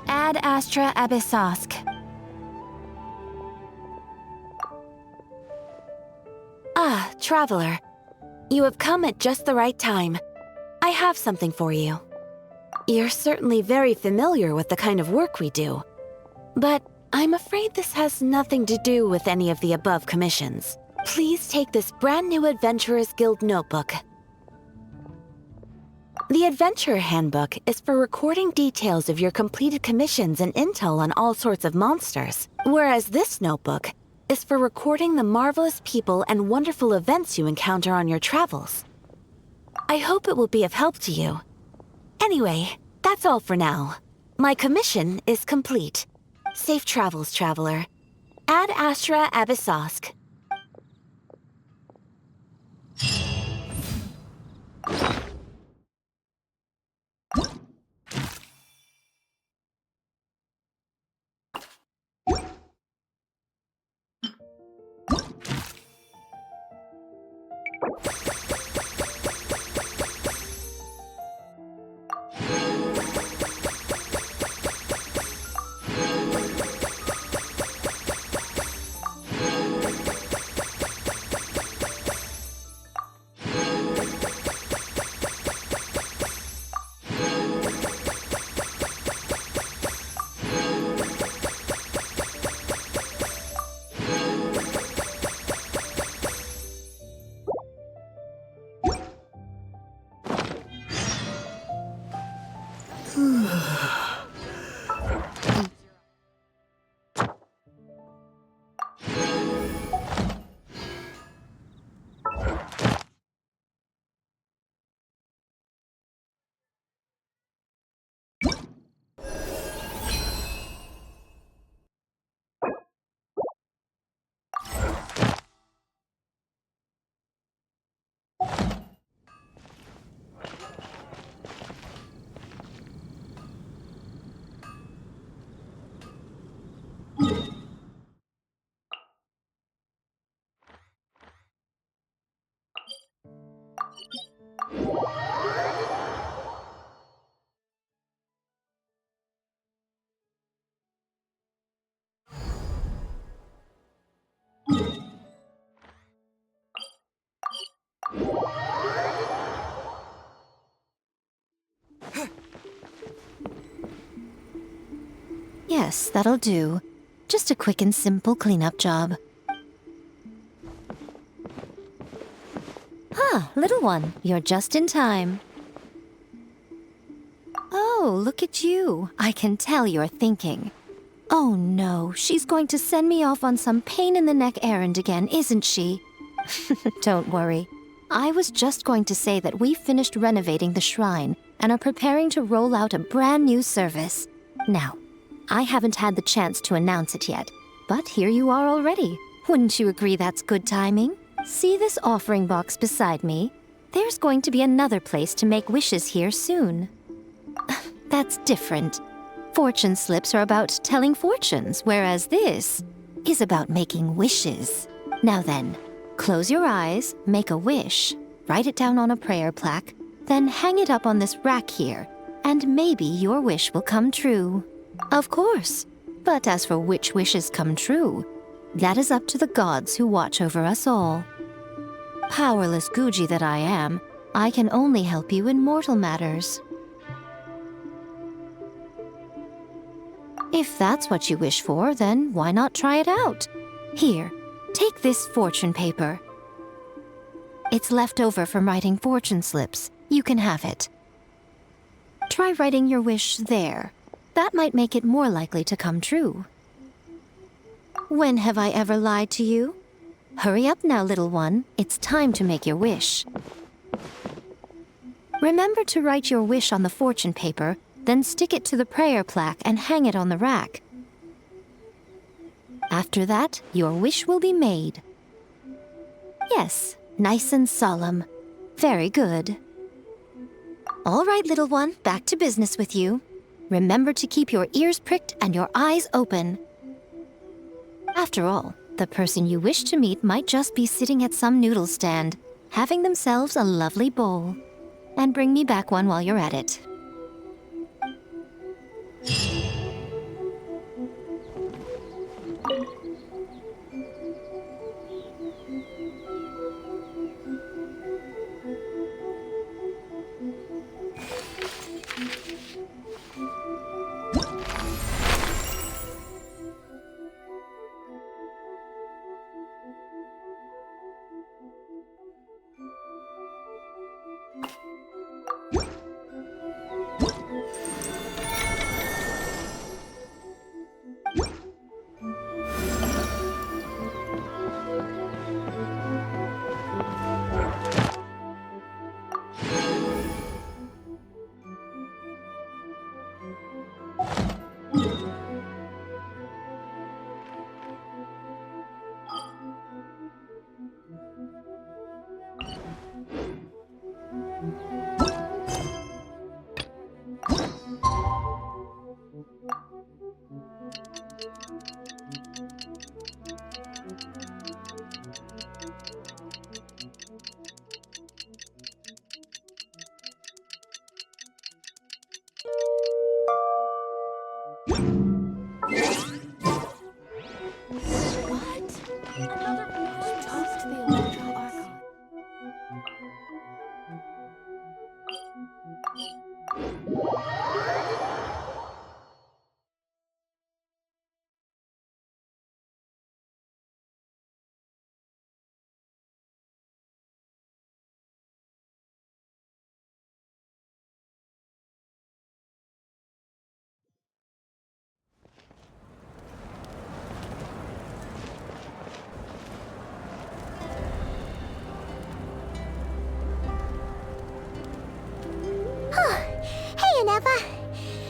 Ad Astra Abyssosk. Ah, Traveler. You have come at just the right time. I have something for you. You're certainly very familiar with the kind of work we do. But I'm afraid this has nothing to do with any of the above commissions. Please take this brand new Adventurers Guild notebook. The Adventurer Handbook is for recording details of your completed commissions and intel on all sorts of monsters, whereas this notebook is for recording the marvelous people and wonderful events you encounter on your travels. I hope it will be of help to you. Anyway, that's all for now. My commission is complete. Safe travels, Traveler. Ad Astra Abyssosk. Yes, that'll do. Just a quick and simple cleanup job. Ah, little one, you're just in time. Oh, look at you. I can tell you're thinking. Oh no, she's going to send me off on some pain-in-the-neck errand again, isn't she? Don't worry. I was just going to say that we finished renovating the shrine and are preparing to roll out a brand new service. Now, I haven't had the chance to announce it yet, but here you are already. Wouldn't you agree that's good timing? See this offering box beside me? There's going to be another place to make wishes here soon. That's different. Fortune slips are about telling fortunes, whereas this is about making wishes. Now then, close your eyes, make a wish, write it down on a prayer plaque, then hang it up on this rack here, and maybe your wish will come true. Of course. But as for which wishes come true, that is up to the gods who watch over us all. Powerless Guji that I am, I can only help you in mortal matters. If that's what you wish for, then why not try it out? Here, take this fortune paper. It's left over from writing fortune slips. You can have it. Try writing your wish there. That might make it more likely to come true. When have I ever lied to you? Hurry up now, little one. It's time to make your wish. Remember to write your wish on the fortune paper, then stick it to the prayer plaque and hang it on the rack. After that, your wish will be made. Yes, nice and solemn. Very good. All right, little one, back to business with you. Remember to keep your ears pricked and your eyes open. After all, the person you wish to meet might just be sitting at some noodle stand, having themselves a lovely bowl. And bring me back one while you're at it.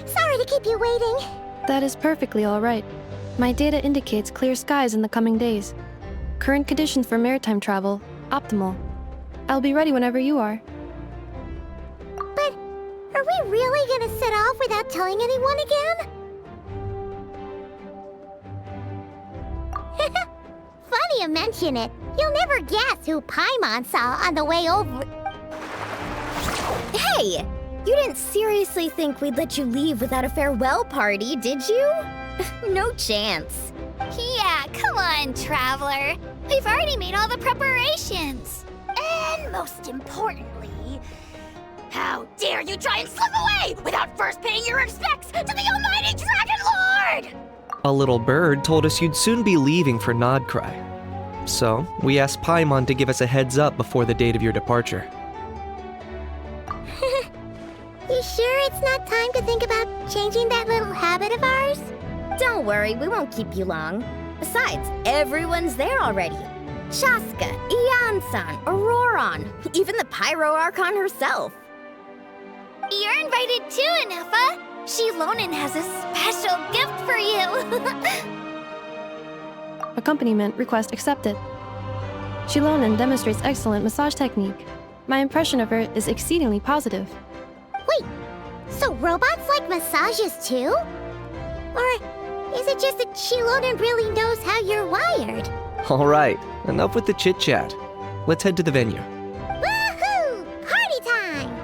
Sorry to keep you waiting. That is perfectly all right. My data indicates clear skies in the coming days. Current conditions for maritime travel, optimal. I'll be ready whenever you are. But are we really gonna set off without telling anyone again? Funny you mention it. You'll never guess who Paimon saw on the way over. Hey! You didn't seriously think we'd let you leave without a farewell party, did you? No chance. Yeah, come on, Traveler. We've already made all the preparations. And most importantly, how dare you try and slip away without first paying your respects to the almighty Dragon Lord! A little bird told us you'd soon be leaving for Nodcry. So, we asked Paimon to give us a heads up before the date of your departure. You sure it's not time to think about changing that little habit of ours? Don't worry, we won't keep you long. Besides, everyone's there already. Shaska, Ian-san, Auroron, even the Pyro Archon herself. You're invited too, Inefa. Shilonen has a special gift for you. Accompaniment request accepted. Shilonen demonstrates excellent massage technique. My impression of her is exceedingly positive. Wait, so robots like massages too? Or is it just that Shilonen really knows how you're wired? Alright, enough with the chit-chat. Let's head to the venue. Woohoo! Party time!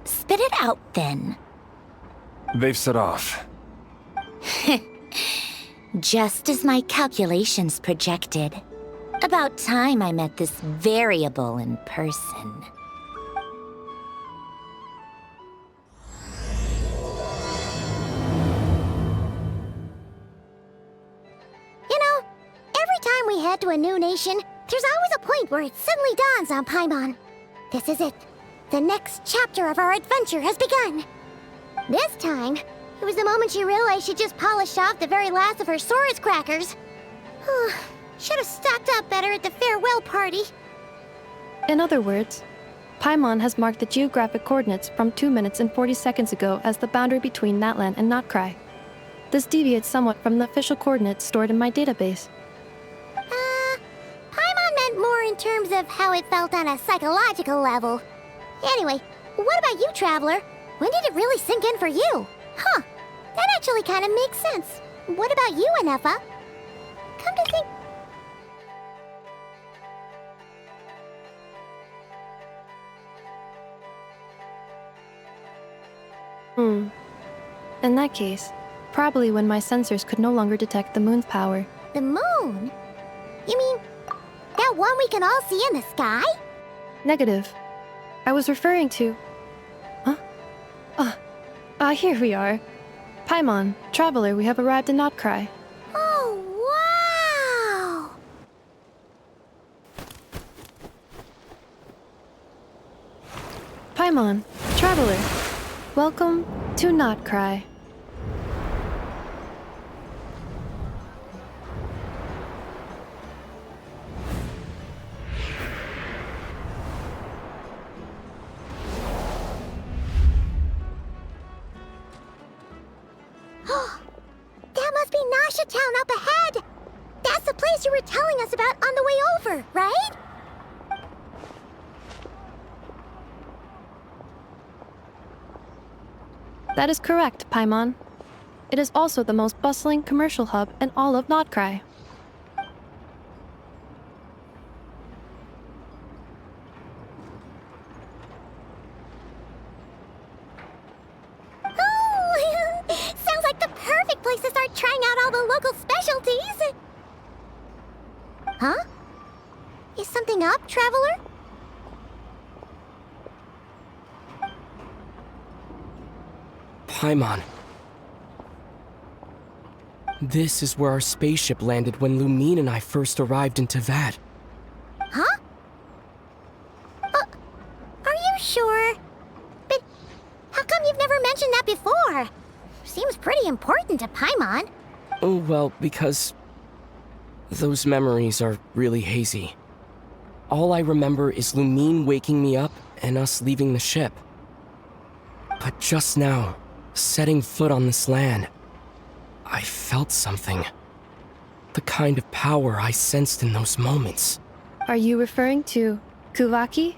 Spit it out, then. They've set off. Just as my calculations projected. About time I met this variable in person. head to a new nation, there's always a point where it suddenly dawns on Paimon. This is it. The next chapter of our adventure has begun. This time, it was the moment she realized she just polished off the very last of her Saurus crackers. Should have stocked up better at the farewell party. In other words, Paimon has marked the geographic coordinates from 2 minutes and 40 seconds ago as the boundary between Natlan and Notcry. This deviates somewhat from the official coordinates stored in my database. Paimon meant more in terms of how it felt on a psychological level. Anyway, what about you, Traveler? When did it really sink in for you? Huh, that actually kind of makes sense. What about you, Anefa? Come to think... In that case, probably when my sensors could no longer detect the moon's power. The moon? You mean that one we can all see in the sky? Negative. I was referring to... Here we are. Paimon, Traveler, we have arrived in Notcry. Oh, wow! Paimon, Traveler, welcome to Notcry. That must be Nasha Town up ahead! That's the place you were telling us about on the way over, right? That is correct, Paimon. It is also the most bustling commercial hub in all of Notcry. Oh, sounds like the perfect place to start trying out all the local specialties. Huh? Is something up, Traveler? Paimon. This is where our spaceship landed when Lumine and I first arrived in Teyvat. Huh? Are you sure? But how come you've never mentioned that before? Seems pretty important to Paimon. Oh, well, because those memories are really hazy. All I remember is Lumine waking me up and us leaving the ship. But just now, setting foot on this land, I felt something. The kind of power I sensed in those moments. Are you referring to Kuvaki?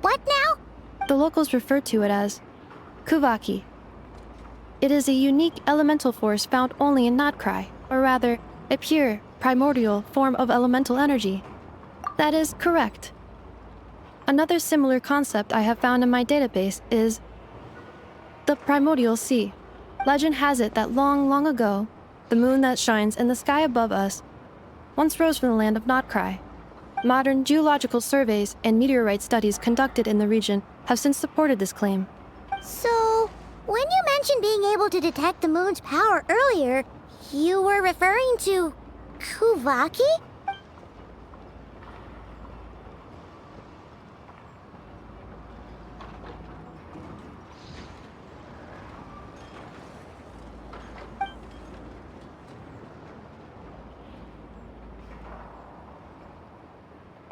What now? The locals refer to it as Kuvaki. It is a unique elemental force found only in Notcry, or rather, a pure, primordial form of elemental energy. That is correct. Another similar concept I have found in my database is the primordial sea. Legend has it that long, long ago, the moon that shines in the sky above us once rose from the land of Notcry. Modern geological surveys and meteorite studies conducted in the region have since supported this claim. So, when you mentioned being able to detect the moon's power earlier, you were referring to Kuvaki?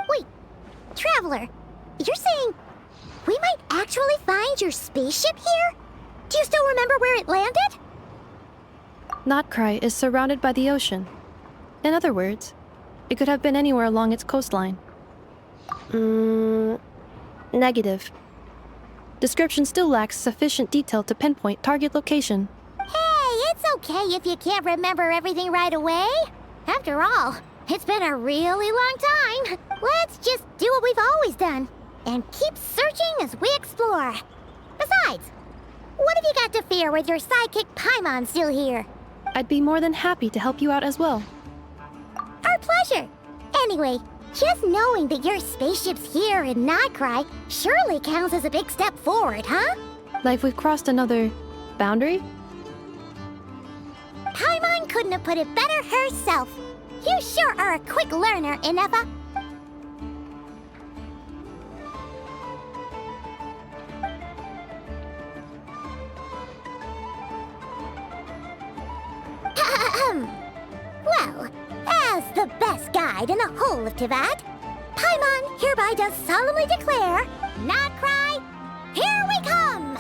Wait, Traveler, you're saying we might actually find your spaceship here? Do you still remember where it landed? Notcry is surrounded by the ocean. In other words, it could have been anywhere along its coastline. Negative. Description still lacks sufficient detail to pinpoint target location. Hey, it's okay if you can't remember everything right away. After all, it's been a really long time. Let's just do what we've always done and keep searching as we explore. Besides, what have you got to fear with your sidekick Paimon still here? I'd be more than happy to help you out as well. Our pleasure. Anyway, just knowing that your spaceship's here in Notcry surely counts as a big step forward, huh? Like we've crossed another boundary? Paimon couldn't have put it better herself. You sure are a quick learner, Inefa. Well, as the best guide in the whole of Tivat, Paimon hereby does solemnly declare, not cry, here we come!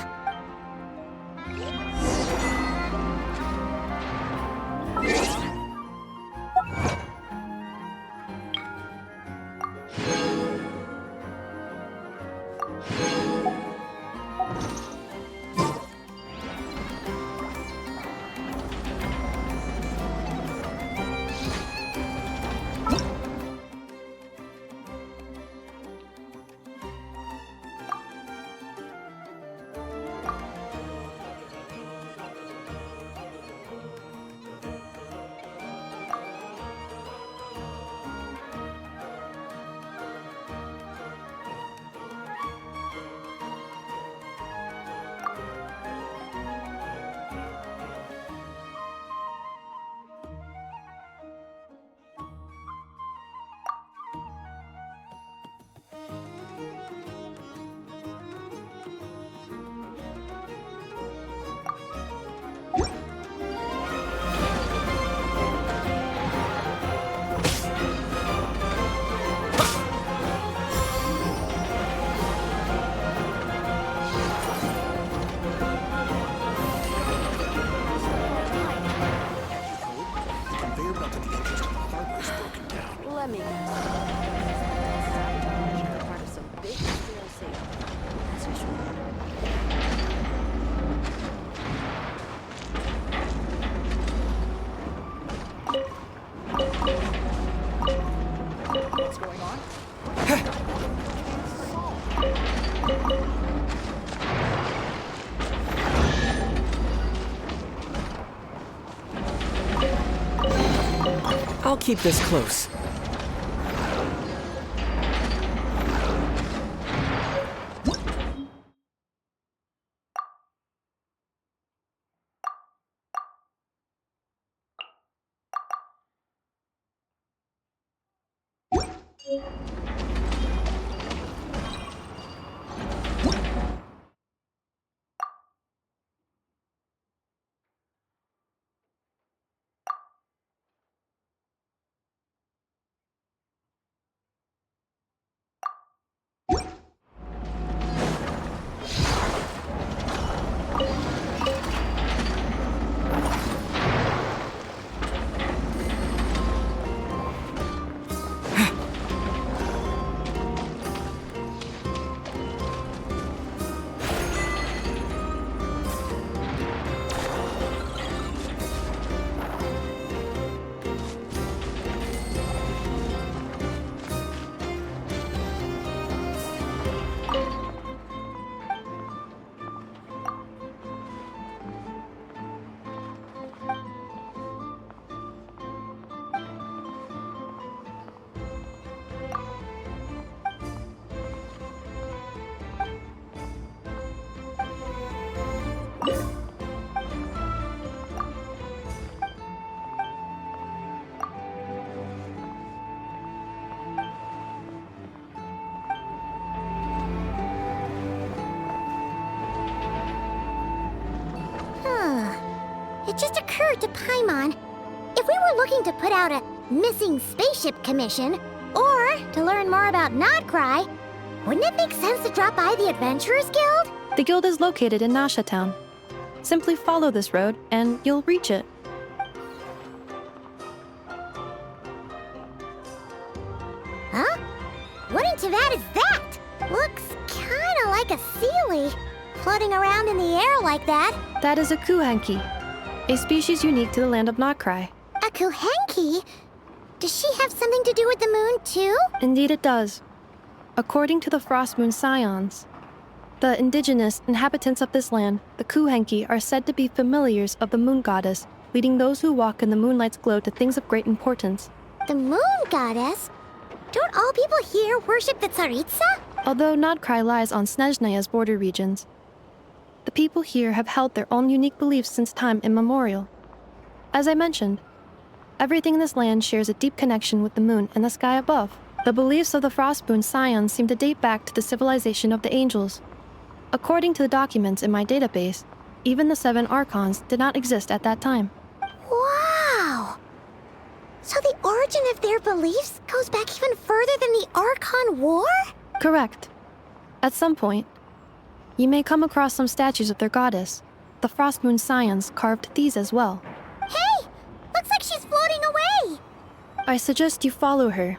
I'll keep this close. It just occurred to Paimon, if we were looking to put out a missing spaceship commission, or to learn more about Nodcry, wouldn't it make sense to drop by the Adventurers Guild? The guild is located in Nasha Town. Simply follow this road and you'll reach it. Huh? What in Tivat is that? Looks kinda like a Sealy, floating around in the air like that. That is a Kuhanki, a species unique to the land of Nodcry. A Kuhenki? Does she have something to do with the moon, too? Indeed it does. According to the Frost Moon Scions, the indigenous inhabitants of this land, the Kuhenki, are said to be familiars of the moon goddess, leading those who walk in the moonlight's glow to things of great importance. The moon goddess? Don't all people here worship the Tsaritsa? Although Nodcry lies on Snezhnaya's border regions, the people here have held their own unique beliefs since time immemorial. As I mentioned, Everything in this land shares a deep connection with the moon and the sky above. The beliefs of the Frostmoon Scions seem to date back to the civilization of the angels. According to the documents in my database, even the 7 Archons did not exist at that time. Wow! So the origin of their beliefs goes back even further than the Archon War? Correct. At some point, you may come across some statues of their goddess. The Frostmoon Scions carved these as well. Hey! Looks like she's floating away! I suggest you follow her.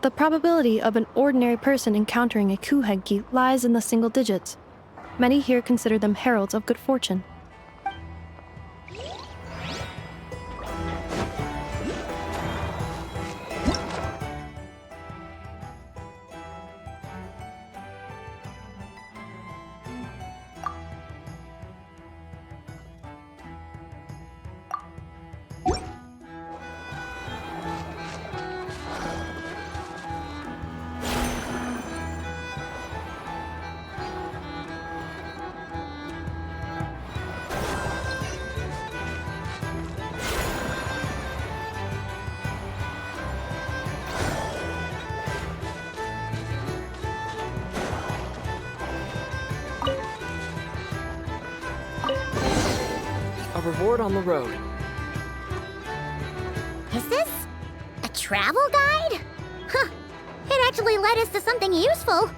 The probability of an ordinary person encountering a Kuheggi lies in the single digits. Many here consider them heralds of good fortune. A reward on the road. Is this a travel guide? Huh. It actually led us to something useful.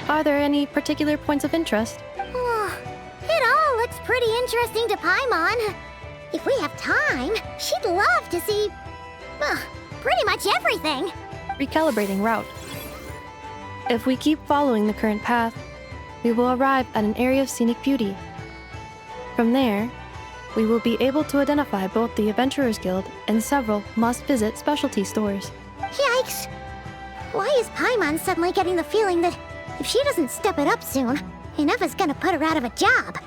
Are there any particular points of interest? It all looks pretty interesting to Paimon. If we have time, she'd love to see... pretty much everything. Recalibrating route. If we keep following the current path, we will arrive at an area of scenic beauty. From there, we will be able to identify both the Adventurers Guild and several must-visit specialty stores. Yikes! Why is Paimon suddenly getting the feeling that if she doesn't step it up soon, enough is gonna put her out of a job?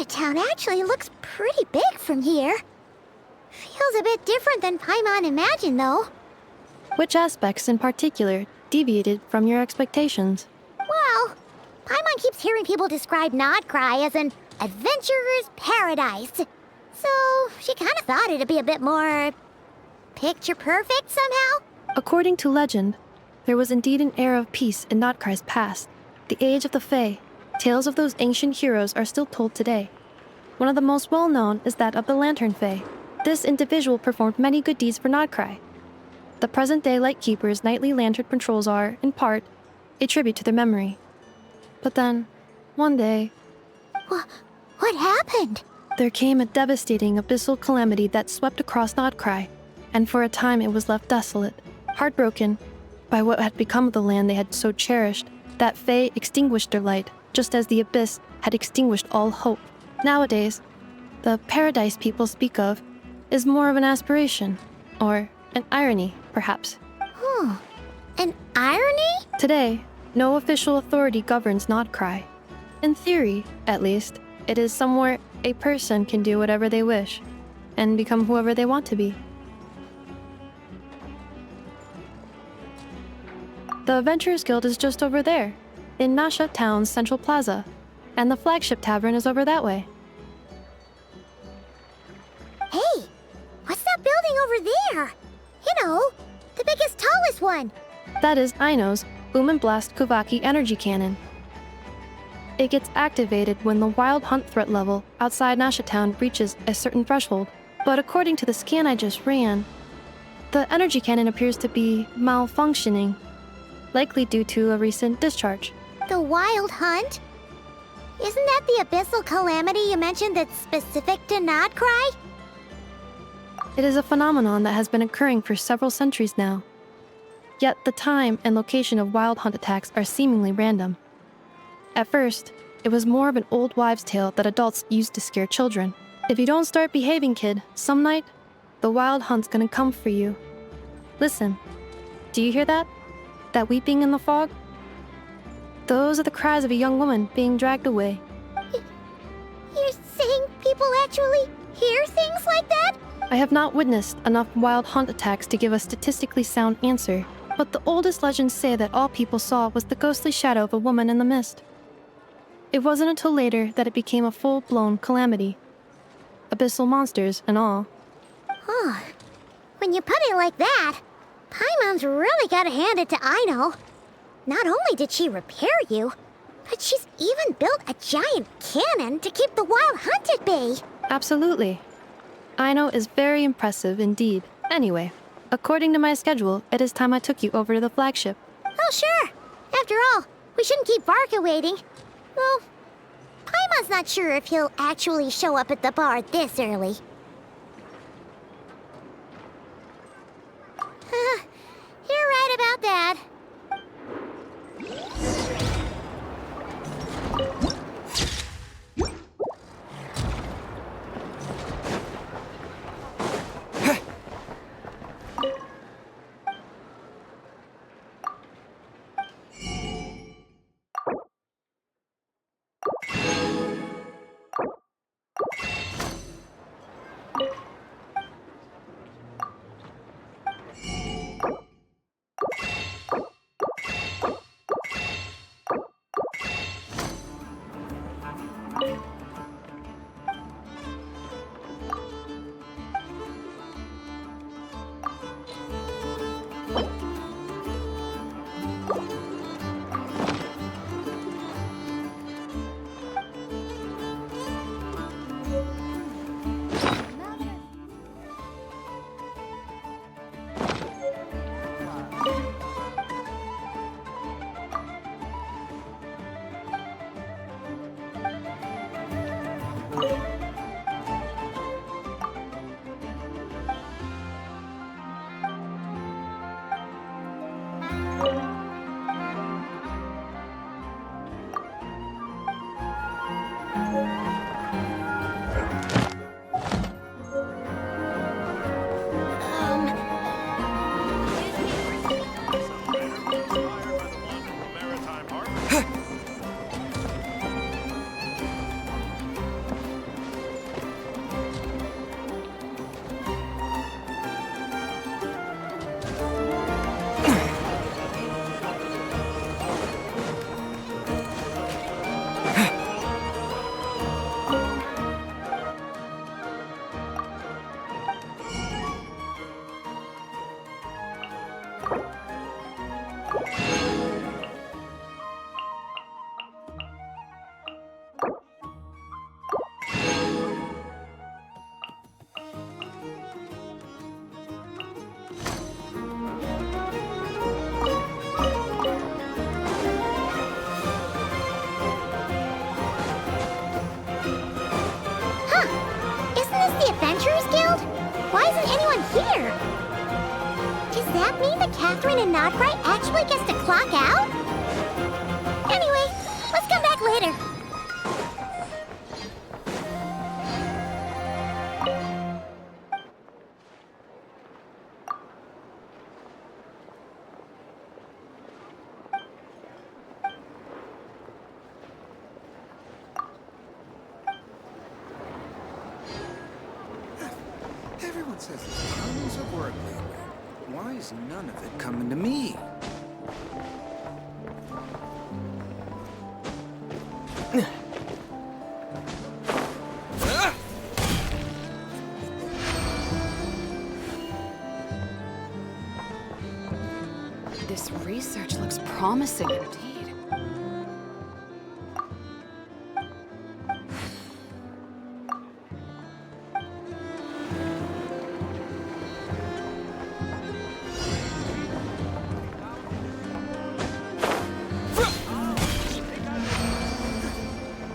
Nasha Town actually looks pretty big from here. Feels a bit different than Paimon imagined, though. Which aspects in particular deviated from your expectations? Well, Paimon keeps hearing people describe Nodcry as an adventurer's paradise. So she kind of thought it'd be a bit more picture perfect somehow. According to legend, there was indeed an era of peace in Nodcry's past, the age of the Fae. Tales of those ancient heroes are still told today. One of the most well-known is that of the Lantern Fae. This individual performed many good deeds for Nodcry. The present-day Lightkeeper's nightly lantern patrols are, in part, a tribute to their memory. But then, one day, What happened? there came a devastating abyssal calamity that swept across Nodcry, and for a time it was left desolate. Heartbroken by what had become of the land they had so cherished, that Fae extinguished their light, just as the abyss had extinguished all hope. Nowadays, the paradise people speak of is more of an aspiration, or an irony, perhaps. An irony? Today, no official authority governs Nodcry. In theory, at least, it is somewhere a person can do whatever they wish, and become whoever they want to be. The Adventurers Guild is just over there, in Nasha Town's central plaza, and the flagship tavern is over that way. Hey, what's that building over there? You know, the biggest, tallest one. That is Aino's Boom and Blast Kuvaki energy cannon. It gets activated when the wild hunt threat level outside Nasha Town reaches a certain threshold, but according to the scan I just ran, the energy cannon appears to be malfunctioning, likely due to a recent discharge. The Wild Hunt? Isn't that the abyssal calamity you mentioned that's specific to Nodcry? It is a phenomenon that has been occurring for several centuries now. Yet the time and location of wild hunt attacks are seemingly random. At first, it was more of an old wives' tale that adults used to scare children. If you don't start behaving, kid, some night, the wild hunt's gonna come for you. Listen, do you hear that? That weeping in the fog? Those are the cries of a young woman being dragged away. You're saying people actually hear things like that? I have not witnessed enough wild hunt attacks to give a statistically sound answer, but the oldest legends say that all people saw was the ghostly shadow of a woman in the mist. It wasn't until later that it became a full-blown calamity. Abyssal monsters and all. When you put it like that, Paimon's really gotta hand it to Aino. Not only did she repair you, but she's even built a giant cannon to keep the wild hunt at bay. Absolutely. Aino is very impressive indeed. Anyway, according to my schedule, it is time I took you over to the flagship. Oh, sure. After all, we shouldn't keep Varka waiting. Well, Paimon's not sure if he'll actually show up at the bar this early. You're right about that. that mean that Catherine and Nodbright actually gets to clock out? Anyway, let's come back later. Everyone says there's tons of work lately. Why is none of it coming to me? This research looks promising indeed.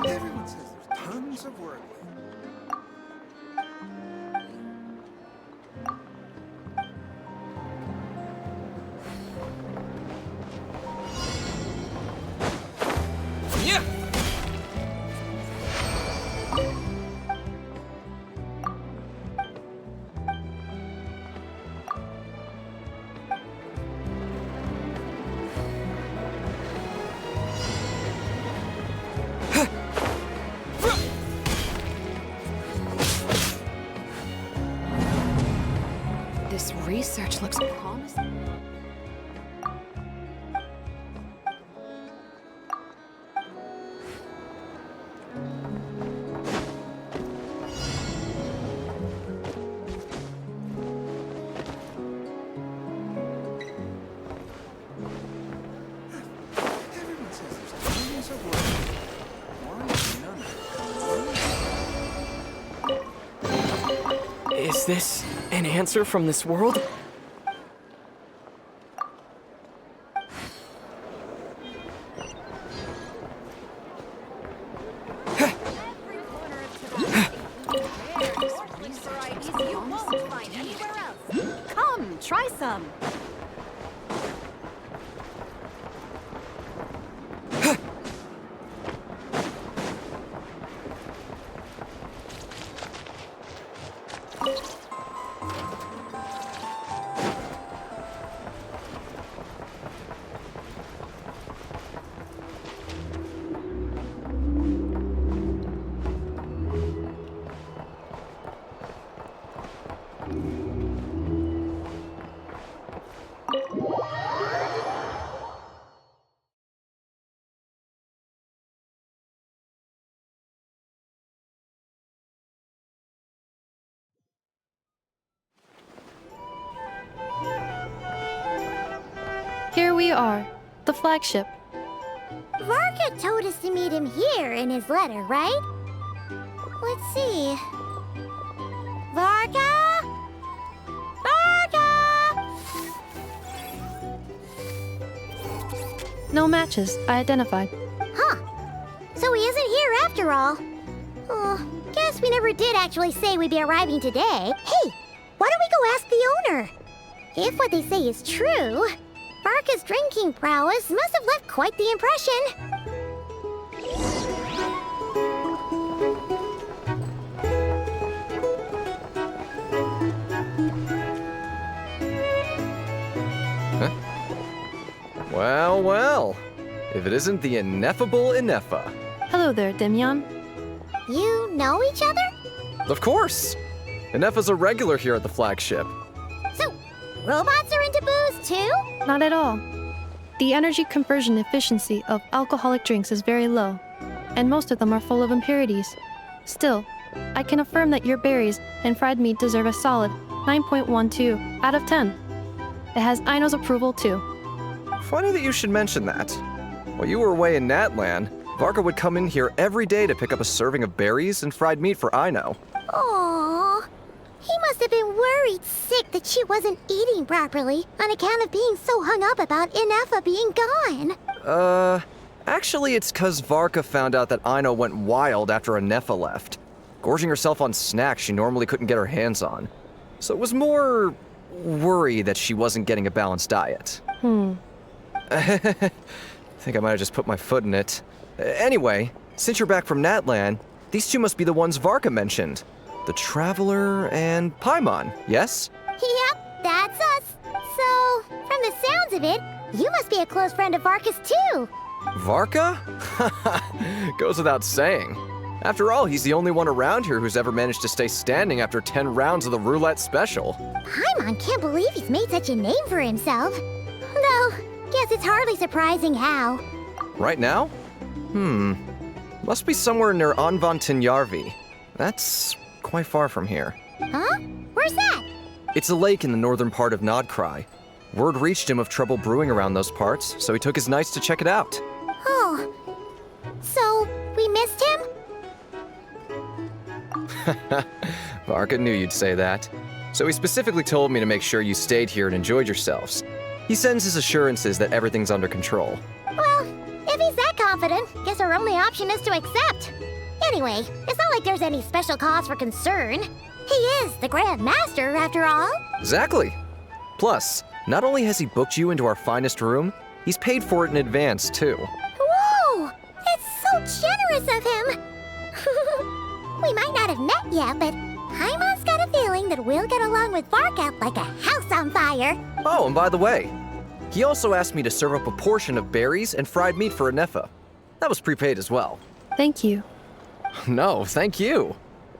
Everyone says there's tons of work lately. Yeah! This research looks promising. Everyone says there's tons of work lately. Why is none of it coming? Is this an answer from this world? Come, try some. Here we are, the flagship. Varka told us to meet him here in his letter, right? Let's see. Varka? Varka! No matches, I identified. Huh. So he isn't here after all. Oh, guess we never did actually say we'd be arriving today. Hey, why don't we go ask the owner? If what they say is true, Varka's drinking prowess must have left quite the impression. Well, well. If it isn't the ineffable Ineffa. Hello there, Demyon. You know each other? Of course! Ineffa's a regular here at the flagship. So, robots are into booze too? Not at all. The energy conversion efficiency of alcoholic drinks is very low, and most of them are full of impurities. Still, I can affirm that your berries and fried meat deserve a solid 9.12 out of 10. It has Aino's approval too. Funny that you should mention that. While you were away in Natlan, Varka would come in here every day to pick up a serving of berries and fried meat for Aino. Aww. He must have been worried sick that she wasn't eating properly on account of being so hung up about Ineffa being gone. Actually it's 'cause Varka found out that Aino went wild after Ineffa left, gorging herself on snacks she normally couldn't get her hands on. So it was more worry that she wasn't getting a balanced diet. I think I might have just put my foot in it. Anyway, since you're back from Natlan, these two must be the ones Varka mentioned. The Traveler and Paimon, yes? Yep, that's us. So, from the sounds of it, you must be a close friend of Varka's too. Varka? Goes without saying. After all, he's the only one around here who's ever managed to stay standing after 10 rounds of the roulette special. Paimon can't believe he's made such a name for himself. Though, guess it's hardly surprising how. Right now? Must be somewhere near Anvantinjarvi. That's quite far from here. Huh? Where's that? It's a lake in the northern part of Nodkrai. Word reached him of trouble brewing around those parts, so he took his knights to check it out. Oh. So, we missed him? Varka knew you'd say that. So he specifically told me to make sure you stayed here and enjoyed yourselves. He sends his assurances that everything's under control. Well, if he's that confident, guess our only option is to accept. Anyway, it's not like there's any special cause for concern. He is the Grand Master, after all. Exactly. Plus, not only has he booked you into our finest room, he's paid for it in advance, too. Whoa! That's so generous of him! We might not have met yet, but Paimon's got a feeling that we'll get along with Varka like a house on fire. Oh, and by the way, he also asked me to serve up a portion of berries and fried meat for Anefa. That was prepaid as well. Thank you. No, thank you.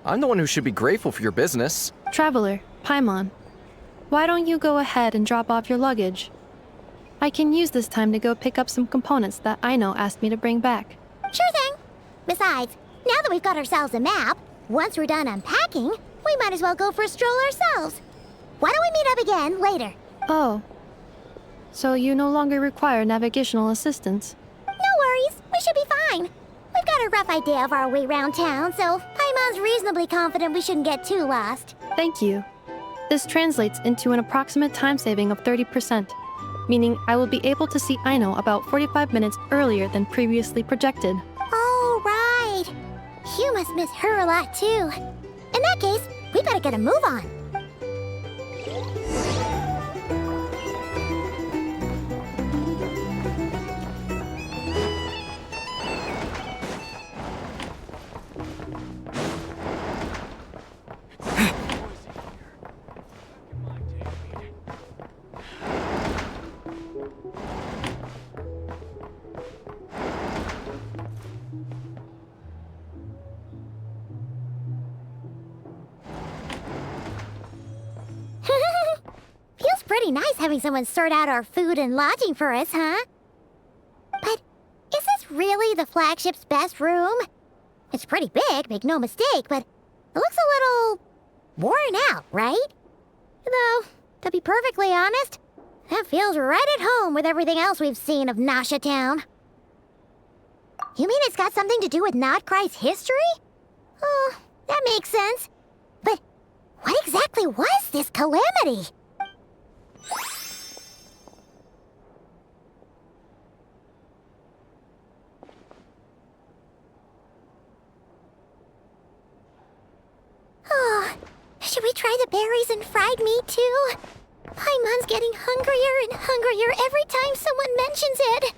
I'm the one who should be grateful for your business. Traveler, Paimon, why don't you go ahead and drop off your luggage? I can use this time to go pick up some components that Aino asked me to bring back. Sure thing. Besides, now that we've got ourselves a map, once we're done unpacking, we might as well go for a stroll ourselves. Why don't we meet up again later? Oh. So you no longer require navigational assistance? No worries. We should be fine. We've got a rough idea of our way around town, so Paimon's reasonably confident we shouldn't get too lost. Thank you. This translates into an approximate time saving of 30%, meaning I will be able to see Aino about 45 minutes earlier than previously projected. Oh, right. You must miss her a lot, too. In that case, we better get a move on. Feels pretty nice having someone sort out our food and lodging for us, huh? But is this really the flagship's best room? It's pretty big, make no mistake, but it looks a little worn out, right? Though, to be perfectly honest, that feels right at home with everything else we've seen of Nasha Town. You mean it's got something to do with Nodkrai's history? Oh, that makes sense. But what exactly was this calamity? Oh, should we try the berries and fried meat too? Paimon's getting hungrier and hungrier every time someone mentions it.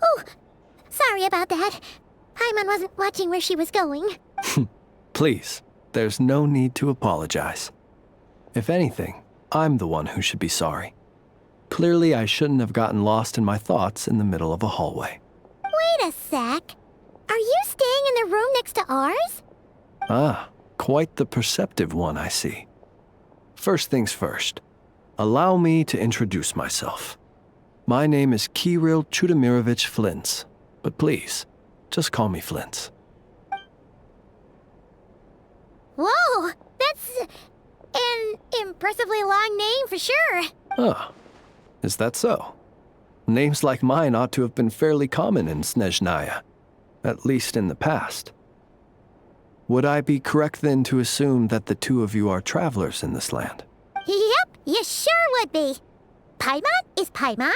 Oh, sorry about that. Paimon wasn't watching where she was going. Please, there's no need to apologize. If anything, I'm the one who should be sorry. Clearly, I shouldn't have gotten lost in my thoughts in the middle of a hallway. Wait a sec. Are you staying in the room next to ours? Ah, quite the perceptive one, I see. First things first, allow me to introduce myself. My name is Kirill Chudamirovich Flintz, but please, just call me Flintz. Whoa, that's an impressively long name for sure. Ah, is that so? Names like mine ought to have been fairly common in Snezhnaya, at least in the past. Would I be correct then to assume that the two of you are travelers in this land? Yep, you sure would be. Paimon is Paimon,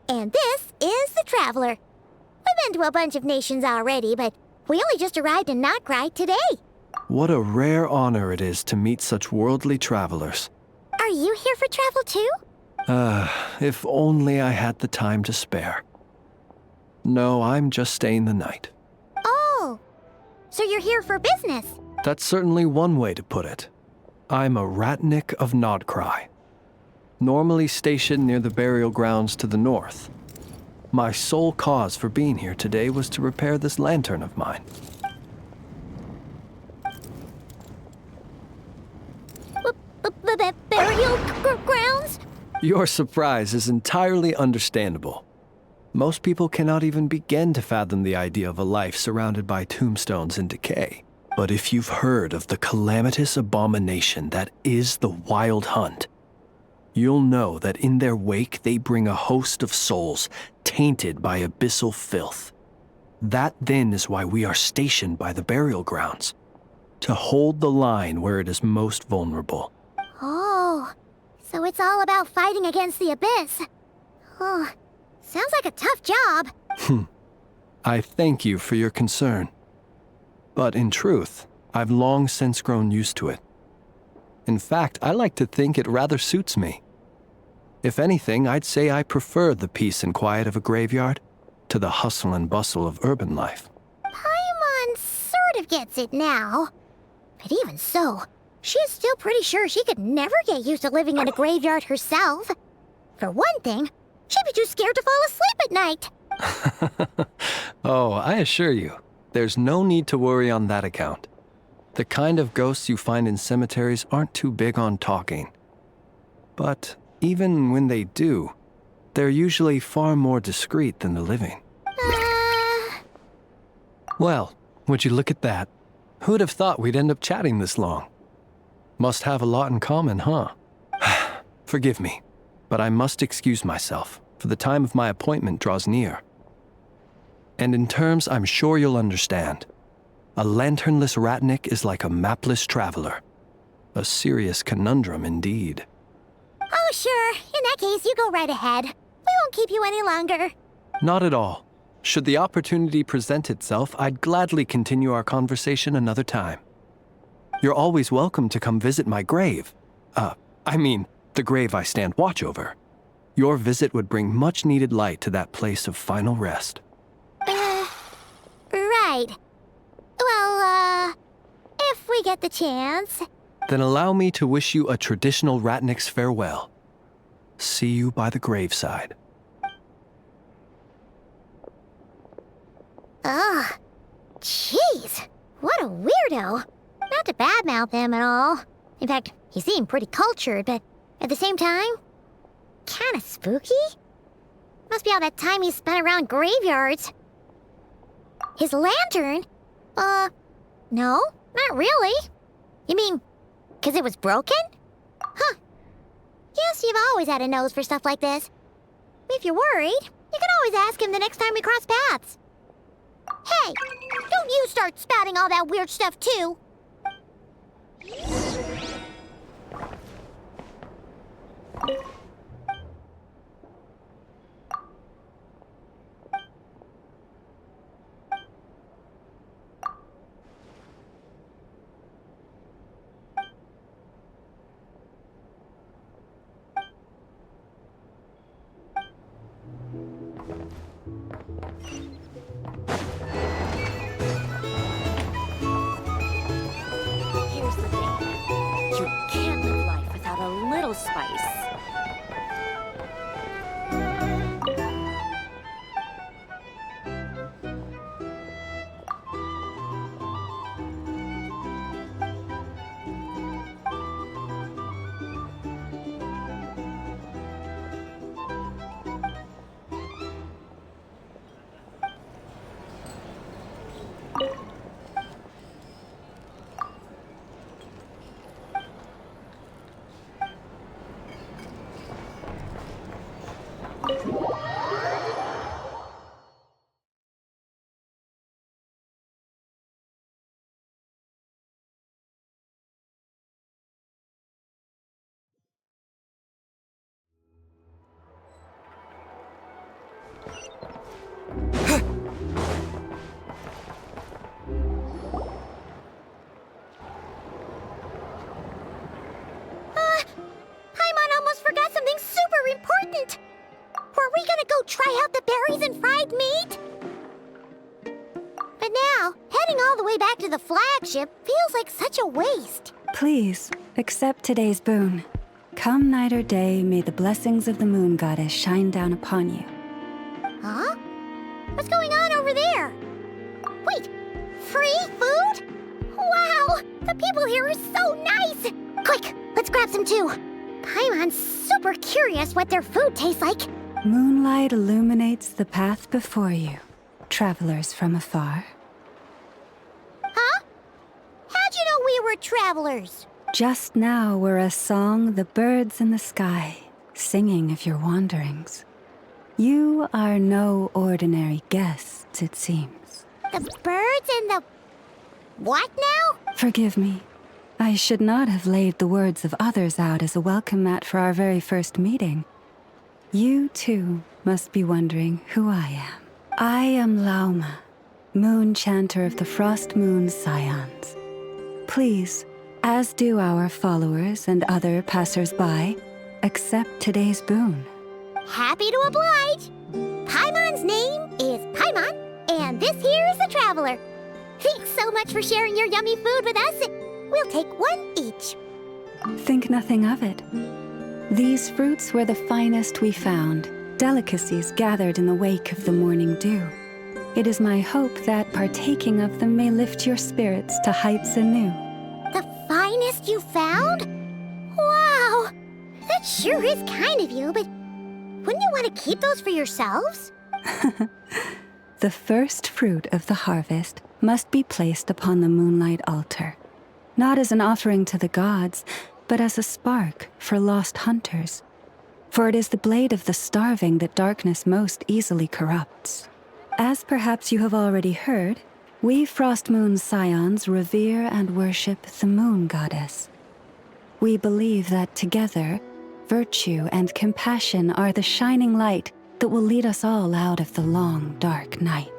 and this is the Traveler. We've been to a bunch of nations already, but we only just arrived in Nodkrai today. What a rare honor it is to meet such worldly travelers. Are you here for travel too? If only I had the time to spare. No, I'm just staying the night. Oh, so you're here for business? That's certainly one way to put it. I'm a Ratnik of Nodcry, normally stationed near the burial grounds to the north. My sole cause for being here today was to repair this lantern of mine. Burial grounds? Your surprise is entirely understandable. Most people cannot even begin to fathom the idea of a life surrounded by tombstones and decay. But if you've heard of the calamitous abomination that is the Wild Hunt, you'll know that in their wake they bring a host of souls tainted by abyssal filth. That then is why we are stationed by the burial grounds, to hold the line where it is most vulnerable. Oh, so it's all about fighting against the abyss. Oh, sounds like a tough job. I thank you for your concern. But in truth, I've long since grown used to it. In fact, I like to think it rather suits me. If anything, I'd say I prefer the peace and quiet of a graveyard to the hustle and bustle of urban life. Paimon sort of gets it now. But even so, she's still pretty sure she could never get used to living in a graveyard herself. For one thing, she'd be too scared to fall asleep at night. Oh, I assure you, there's no need to worry on that account. The kind of ghosts you find in cemeteries aren't too big on talking. But even when they do, they're usually far more discreet than the living. Well, would you look at that? Who'd have thought we'd end up chatting this long? Must have a lot in common, huh? Forgive me, but I must excuse myself, for the time of my appointment draws near. And in terms I'm sure you'll understand, a lanternless Ratnik is like a mapless traveler. A serious conundrum indeed. Oh, sure. In that case, you go right ahead. We won't keep you any longer. Not at all. Should the opportunity present itself, I'd gladly continue our conversation another time. You're always welcome to come visit my grave. The grave I stand watch over. Your visit would bring much-needed light to that place of final rest. Right. Well, if we get the chance. Then allow me to wish you a traditional Ratnik's farewell. See you by the graveside. Ugh. Jeez. What a weirdo. Not to badmouth him at all. In fact, he seemed pretty cultured, but at the same time, kinda spooky? Must be all that time he spent around graveyards. His lantern? No, not really. You mean, 'cause it was broken? Huh. Guess you've always had a nose for stuff like this. If you're worried, you can always ask him the next time we cross paths. Hey, don't you start spouting all that weird stuff too. Here's the thing. You can't live life without a little spice. try out the berries and fried meat? But now, heading all the way back to the flagship feels like such a waste. Please, accept today's boon. Come night or day, may the blessings of the moon goddess shine down upon you. Huh? What's going on over there? Wait, free food? Wow, the people here are so nice! Quick, let's grab some too. Paimon's super curious what their food tastes like. Moonlight illuminates the path before you, travelers from afar. Huh? How'd you know we were travelers? Just now were a song the birds in the sky, singing of your wanderings. You are no ordinary guests, it seems. The birds and the... what now? Forgive me. I should not have laid the words of others out as a welcome mat for our very first meeting. You, too, must be wondering who I am. I am Lauma, moon chanter of the Frost Moon Scions. Please, as do our followers and other passers-by, accept today's boon. Happy to oblige. Paimon's name is Paimon, and this here is the Traveler. Thanks so much for sharing your yummy food with us. We'll take one each. Think nothing of it. These fruits were the finest we found, delicacies gathered in the wake of the morning dew. It is my hope that partaking of them may lift your spirits to heights anew. The finest you found? Wow! That sure is kind of you, but wouldn't you want to keep those for yourselves? The first fruit of the harvest must be placed upon the moonlight altar, not as an offering to the gods, but as a spark for lost hunters. For it is the blade of the starving that darkness most easily corrupts. As perhaps you have already heard, we Frost Moon Scions revere and worship the moon goddess. We believe that together, virtue and compassion are the shining light that will lead us all out of the long, dark night.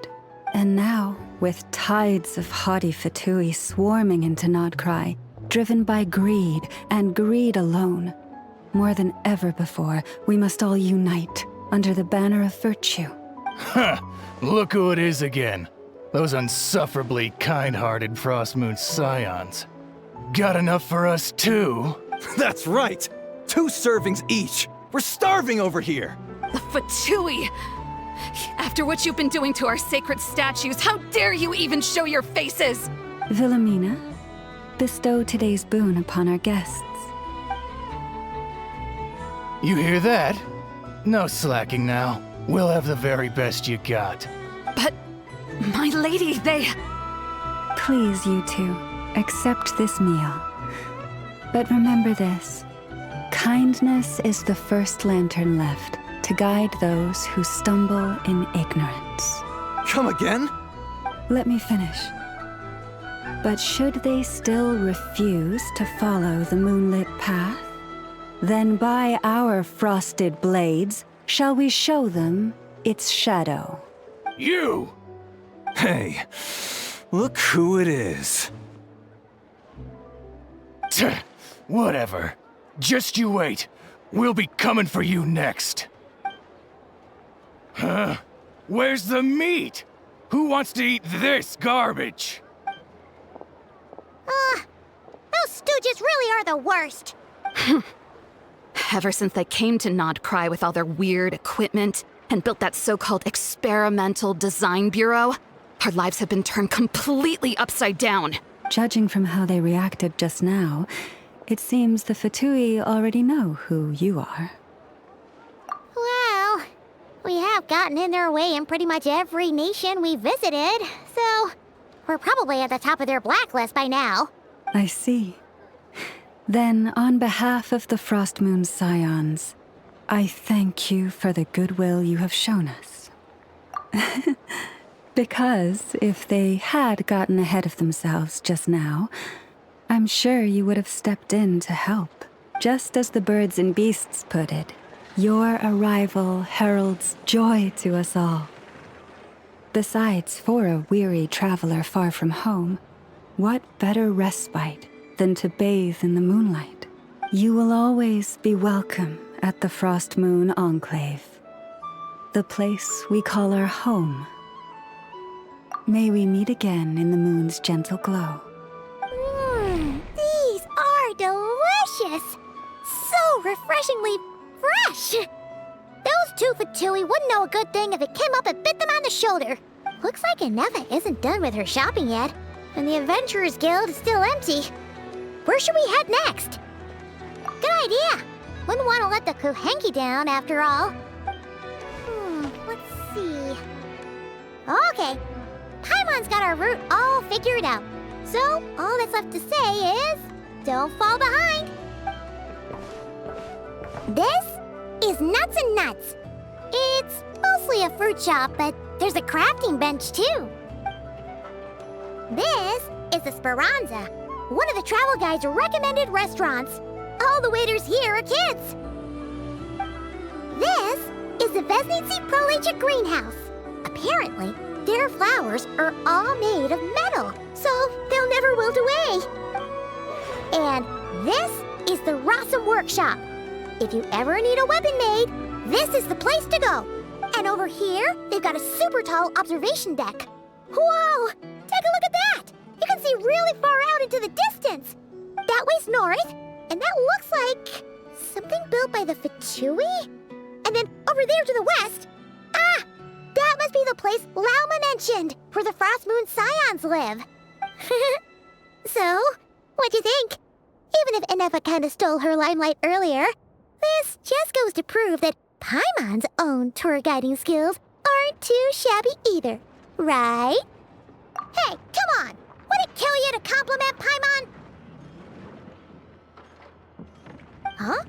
And now, with tides of haughty Fatui swarming into Nodcry, driven by greed and greed alone, more than ever before, we must all unite under the banner of virtue. Huh! Look who it is again. Those unsufferably kind-hearted Frost Moon Scions. Got enough for us too? That's right! 2 servings each! We're starving over here! The Fatui! After what you've been doing to our sacred statues, how dare you even show your faces? Wilhelmina, bestow today's boon upon our guests. You hear that? No slacking now. We'll have the very best you got. But, my lady, they... Please, you two, accept this meal. But remember this. Kindness is the first lantern left to guide those who stumble in ignorance. Come again? Let me finish. But should they still refuse to follow the moonlit path, then by our frosted blades shall we show them its shadow. You! Hey, look who it is. Whatever. Just you wait. We'll be coming for you next. Huh? Where's the meat? Who wants to eat this garbage? Those stooges really are the worst. Ever since they came to Nodcry with all their weird equipment and built that so-called experimental design bureau, our lives have been turned completely upside down. Judging from how they reacted just now, it seems the Fatui already know who you are. Well, we have gotten in their way in pretty much every nation we visited, so we're probably at the top of their blacklist by now. I see. Then, on behalf of the Frost Moon Scions, I thank you for the goodwill you have shown us. Because if they had gotten ahead of themselves just now, I'm sure you would have stepped in to help. Just as the birds and beasts put it, your arrival heralds joy to us all. Besides, for a weary traveler far from home, what better respite than to bathe in the moonlight? You will always be welcome at the Frost Moon Enclave. The place we call our home. May we meet again in the moon's gentle glow. These are delicious! So refreshingly fresh! Those two Fatui wouldn't know a good thing if it came up and bit them on the shoulder. Looks like Inefa isn't done with her shopping yet, and the Adventurers Guild is still empty. Where should we head next? Good idea! Wouldn't want to let the Kuhenki down, after all. Let's see... Okay, Paimon's got our route all figured out. So, all that's left to say is... don't fall behind! This is Nuts and Nuts. It's mostly a fruit shop, but there's a crafting bench, too. This is the Speranza, one of the travel guide's recommended restaurants. All the waiters here are kids. This is the Vesnici Prolicha greenhouse. Apparently, their flowers are all made of metal, so they'll never wilt away. And this is the Rossum workshop. If you ever need a weapon made, this is the place to go. And over here, they've got a super tall observation deck. Whoa! Take a look at that! You can see really far out into the distance. That way's north, and that looks like something built by the Fatui? And then over there to the west, that must be the place Lauma mentioned, where the Frost Moon Scions live. So, what'd you think? Even if Inefa kinda stole her limelight earlier, this just goes to prove that Paimon's own tour guiding skills aren't too shabby either, right? Hey, come on! Would it kill you to compliment Paimon? Huh?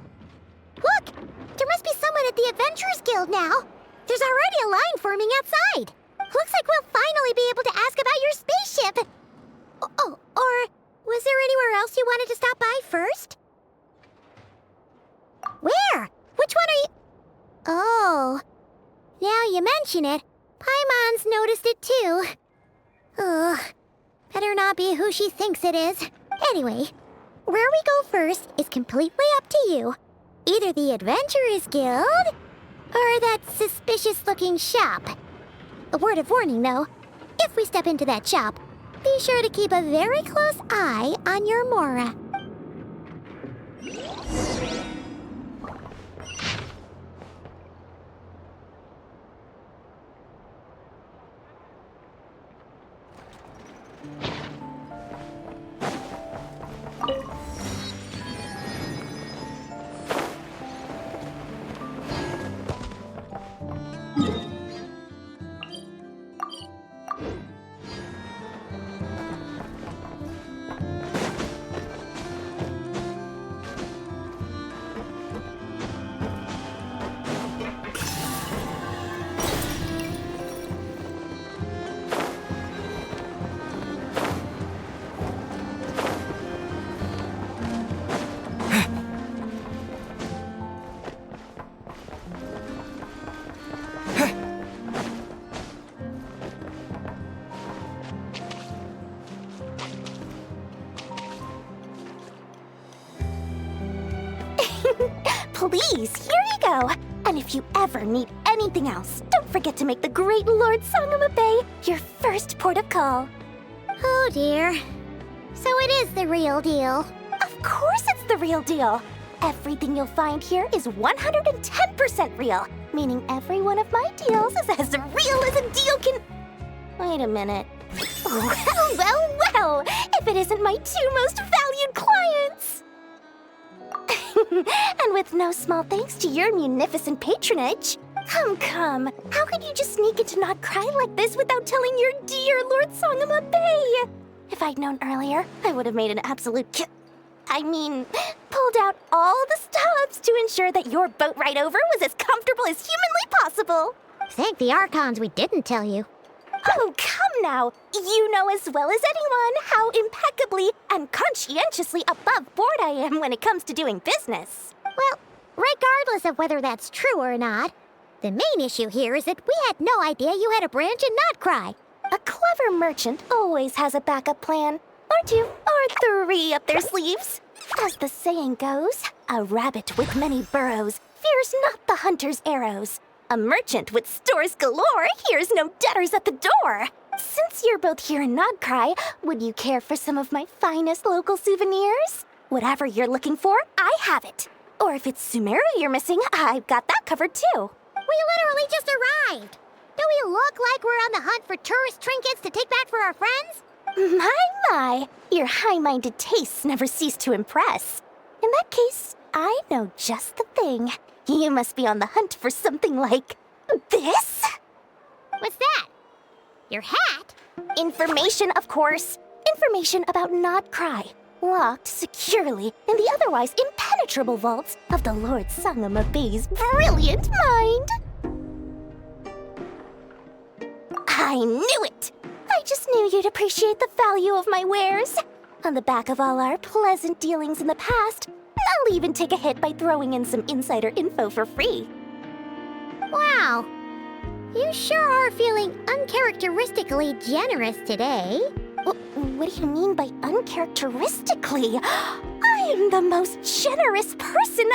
Look! There must be someone at the Adventurers Guild now! There's already a line forming outside! Looks like we'll finally be able to ask about your spaceship! Oh, or was there anywhere else you wanted to stop by first? Where? Which one are you... Oh. Now you mention it, Paimon's noticed it too. Ugh. Better not be who she thinks it is. Anyway, where we go first is completely up to you. Either the Adventurers Guild, or that suspicious-looking shop. A word of warning, though. If we step into that shop, be sure to keep a very close eye on your Mora. Please, here you go. And if you ever need anything else, don't forget to make the great Lord Sangama Bay your first port of call. Oh dear. So it is the real deal. Of course it's the real deal. Everything you'll find here is 110% real, meaning every one of my deals is as real as a deal can... Wait a minute. Well, if it isn't my two most valued clients! And with no small thanks to your munificent patronage. Come. How could you just sneak into Not Cry like this without telling your dear Lord Sangama Bay? If I'd known earlier, I would have made an absolute pulled out all the stops to ensure that your boat ride over was as comfortable as humanly possible. Thank the Archons we didn't tell you. Oh, come now. You know as well as anyone how impeccably and conscientiously above board I am when it comes to doing business. Well, regardless of whether that's true or not, the main issue here is that we had no idea you had a branch in Not Cry. A clever merchant always has a backup plan, or two, or three up their sleeves. As the saying goes, a rabbit with many burrows fears not the hunter's arrows. A merchant with stores galore hears no debtors at the door. Since you're both here in Nodcry, would you care for some of my finest local souvenirs? Whatever you're looking for, I have it. Or if it's Sumeru you're missing, I've got that covered too. We literally just arrived. Do we look like we're on the hunt for tourist trinkets to take back for our friends? My, your high-minded tastes never cease to impress. In that case, I know just the thing. You must be on the hunt for something like this? What's that? Your hat? Information, of course. Information about Nodcry, locked securely in the otherwise impenetrable vaults of the Lord Sangama Bay's brilliant mind. I knew it! I just knew you'd appreciate the value of my wares. On the back of all our pleasant dealings in the past, I'll even take a hit by throwing in some insider info for free. Wow. You sure are feeling uncharacteristically generous today. What do you mean by uncharacteristically? I am the most generous person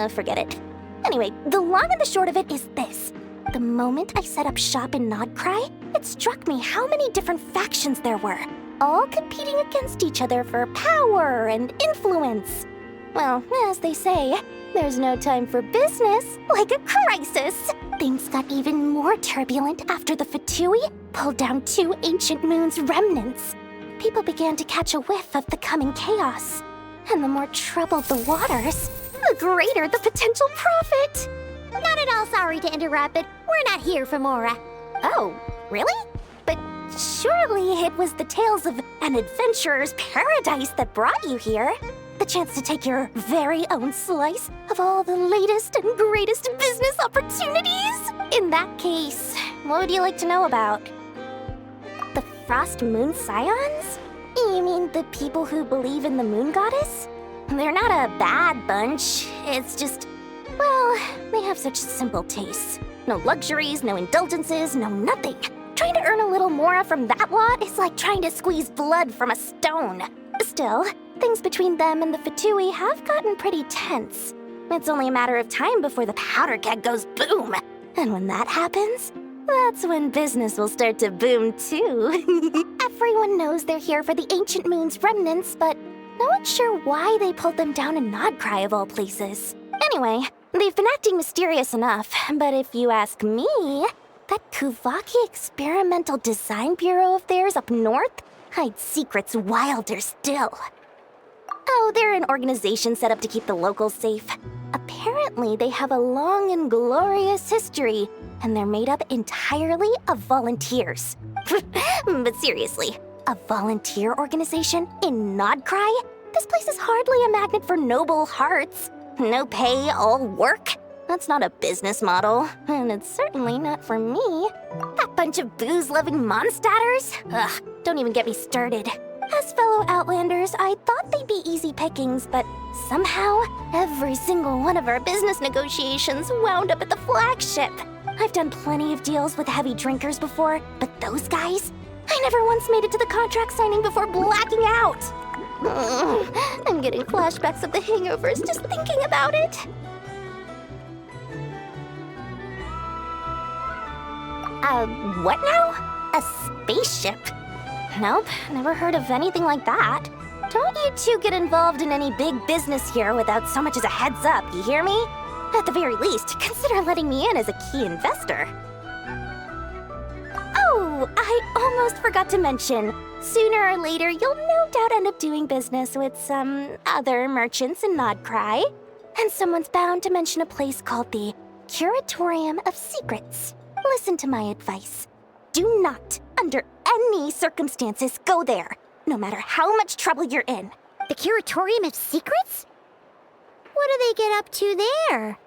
forget it. Anyway, the long and the short of it is this. The moment I set up shop in Nodcry, it struck me how many different factions there were, all competing against each other for power and influence. Well, as they say, there's no time for business like a crisis. Things got even more turbulent after the Fatui pulled down 2 ancient moon's remnants. People began to catch a whiff of the coming chaos. And the more troubled the waters, the greater the potential profit. Not at all sorry to interrupt, but we're not here for Mora. Oh, really? But surely it was the tales of an adventurer's paradise that brought you here. The chance to take your very own slice of all the latest and greatest business opportunities. In that case, what would you like to know about? The Frost Moon Scions? You mean the people who believe in the Moon Goddess? They're not a bad bunch. It's just, well, they have such simple tastes. No luxuries, no indulgences, no nothing. Trying to earn a little more from that lot is like trying to squeeze blood from a stone. Still, things between them and the Fatui have gotten pretty tense. It's only a matter of time before the powder keg goes boom. And when that happens, that's when business will start to boom too. Everyone knows they're here for the Ancient Moon's remnants, but no one's sure why they pulled them down in Nodcry of all places. Anyway, they've been acting mysterious enough, but if you ask me, that Kuvaki Experimental Design Bureau of theirs up north hides secrets wilder still. Oh, they're an organization set up to keep the locals safe. Apparently, they have a long and glorious history, and they're made up entirely of volunteers. But seriously, a volunteer organization in Nodcry? This place is hardly a magnet for noble hearts. No pay, all work. That's not a business model, and it's certainly not for me. That bunch of booze-loving monstaters? Ugh, don't even get me started. As fellow Outlanders, I thought they'd be easy pickings, but somehow, every single one of our business negotiations wound up at the flagship. I've done plenty of deals with heavy drinkers before, but those guys? I never once made it to the contract signing before blacking out. I'm getting flashbacks of the hangovers just thinking about it. What now? A spaceship? Nope, never heard of anything like that. Don't you two get involved in any big business here without so much as a heads up, you hear me? At the very least, consider letting me in as a key investor. Oh, I almost forgot to mention. Sooner or later, you'll no doubt end up doing business with some other merchants in Nodcry. And someone's bound to mention a place called the Curatorium of Secrets. Listen to my advice. Do not, under any circumstances, go there, no matter how much trouble you're in. The Curatorium of Secrets? What do they get up to there?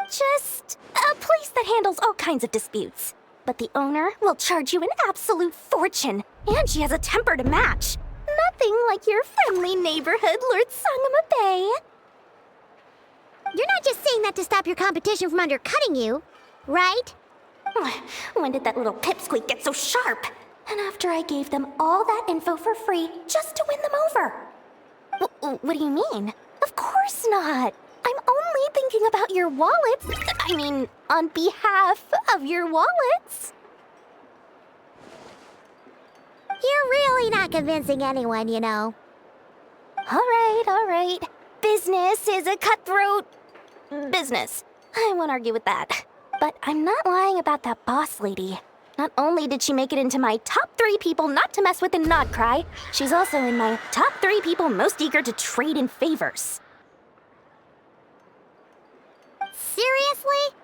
Just a place that handles all kinds of disputes. But the owner will charge you an absolute fortune, and she has a temper to match. Nothing like your friendly neighborhood, Lord Sangama Bay. You're not just saying that to stop your competition from undercutting you, right? When did that little pipsqueak get so sharp? And after I gave them all that info for free just to win them over. What do you mean? Of course not. I'm only thinking about your wallets. I mean, on behalf of your wallets. You're really not convincing anyone, you know. All right. Business is a cutthroat business. I won't argue with that. But I'm not lying about that boss lady. Not only did she make it into my top 3 people not to mess with in Nodcry, she's also in my top 3 people most eager to trade in favors. Seriously?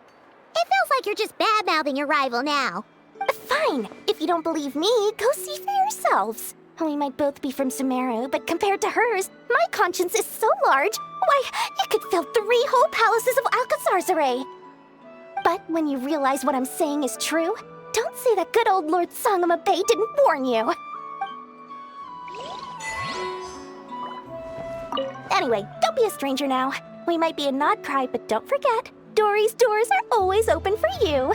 It feels like you're just bad-mouthing your rival now. Fine. If you don't believe me, go see for yourselves. We might both be from Sumeru, but compared to hers, my conscience is so large, why, it could fill 3 whole palaces of Alcazar's array. But when you realize what I'm saying is true, don't say that good old Lord Sangama Bay didn't warn you. Anyway, don't be a stranger now. We might be a Nodcry, but don't forget, Dory's doors are always open for you.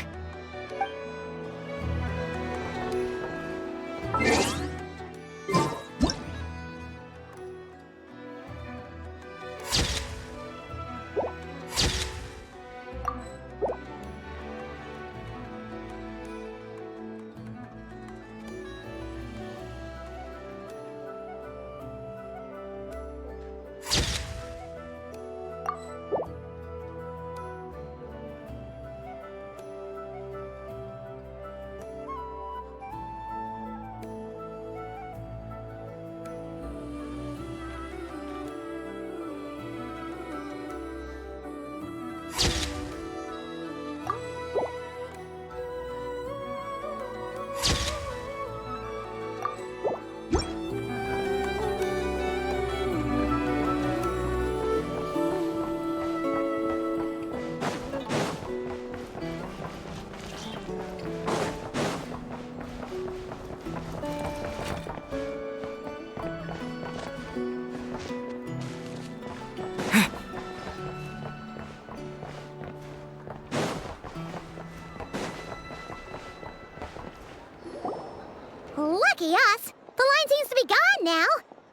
Lucky us! The line seems to be gone now.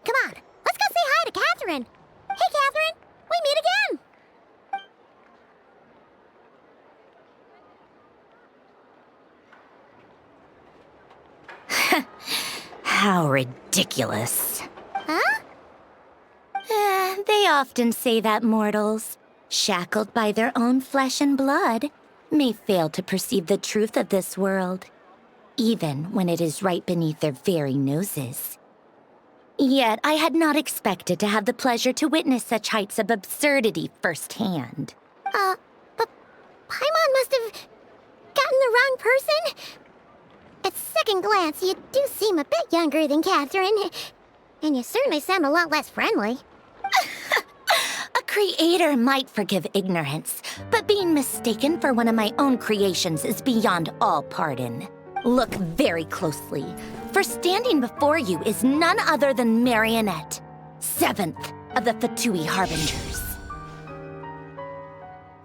Come on, let's go say hi to Catherine. Hey, Catherine, we meet again. How ridiculous. Huh? They often say that mortals, shackled by their own flesh and blood, may fail to perceive the truth of this world, even when it is right beneath their very noses. Yet I had not expected to have the pleasure to witness such heights of absurdity firsthand. But Paimon must have gotten the wrong person. At second glance, you do seem a bit younger than Catherine, and you certainly sound a lot less friendly. A creator might forgive ignorance, but being mistaken for one of my own creations is beyond all pardon. Look very closely, for standing before you is none other than Marionette, 7th of the Fatui Harbingers.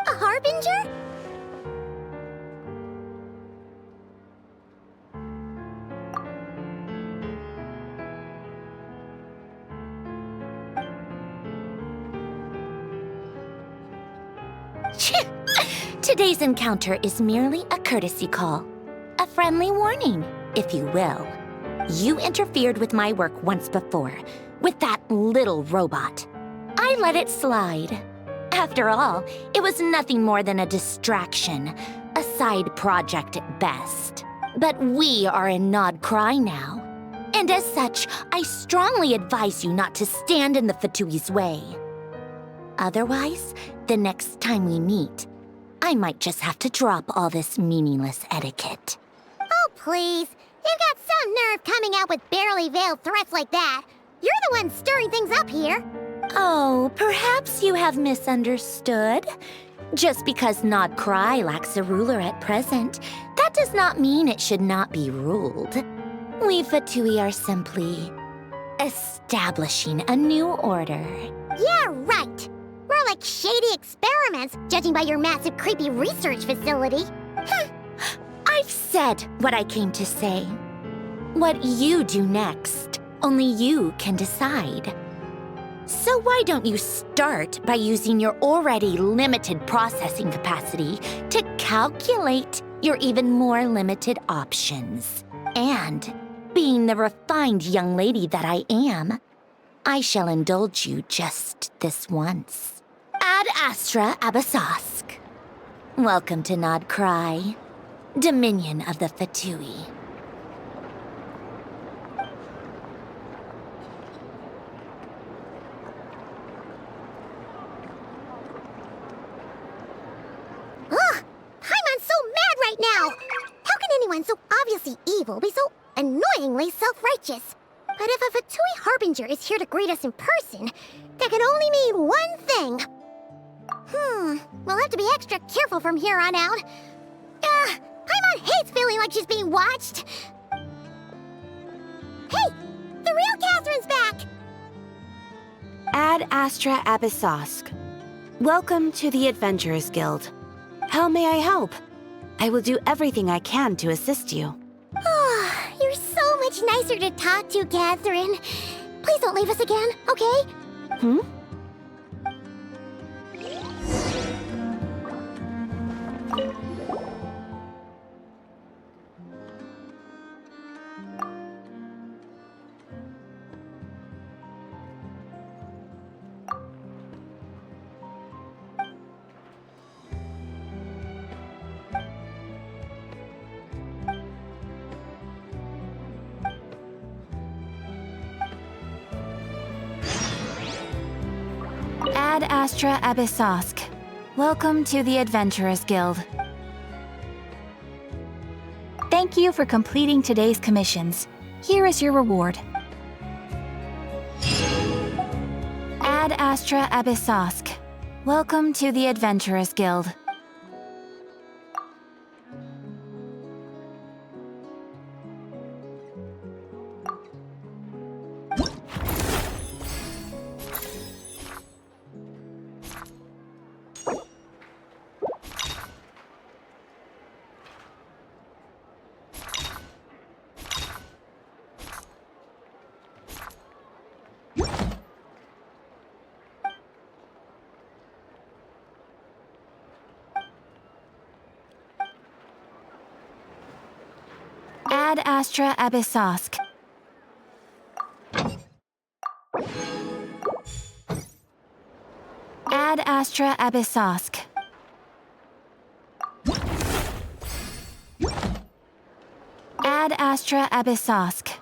A Harbinger? Today's encounter is merely a courtesy call. A friendly warning, if you will. You interfered with my work once before, with that little robot. I let it slide. After all, it was nothing more than a distraction, a side project at best. But we are in Nodcry now. And as such, I strongly advise you not to stand in the Fatui's way. Otherwise, the next time we meet, I might just have to drop all this meaningless etiquette. Oh, please. You've got some nerve coming out with barely veiled threats like that. You're the one stirring things up here. Oh, perhaps you have misunderstood. Just because Nodcry lacks a ruler at present, that does not mean it should not be ruled. We Fatui are simply establishing a new order. Yeah, right. More like shady experiments, judging by your massive, creepy research facility. I've said what I came to say. What you do next, only you can decide. So why don't you start by using your already limited processing capacity to calculate your even more limited options? And, being the refined young lady that I am, I shall indulge you just this once. Ad Astra Abasask. Welcome to Nod Cry, Dominion of the Fatui. Ugh! Paimon's so mad right now! How can anyone so obviously evil be so annoyingly self-righteous? But if a Fatui Harbinger is here to greet us in person, that can only mean one thing. We'll have to be extra careful from here on out. Paimon hates feeling like she's being watched. Hey! The real Catherine's back! Ad Astra Abyssosk. Welcome to the Adventurers Guild. How may I help? I will do everything I can to assist you. You're so much nicer to talk to, Catherine. Please don't leave us again, okay? Ad Astra Abyssosk. Welcome to the Adventurers Guild. Thank you for completing today's commissions. Here is your reward. Ad Astra Abyssosk. Welcome to the Adventurers Guild. Ad Astra Abyssosk. Ad Astra Abyssosk. Ad Astra Abyssosk.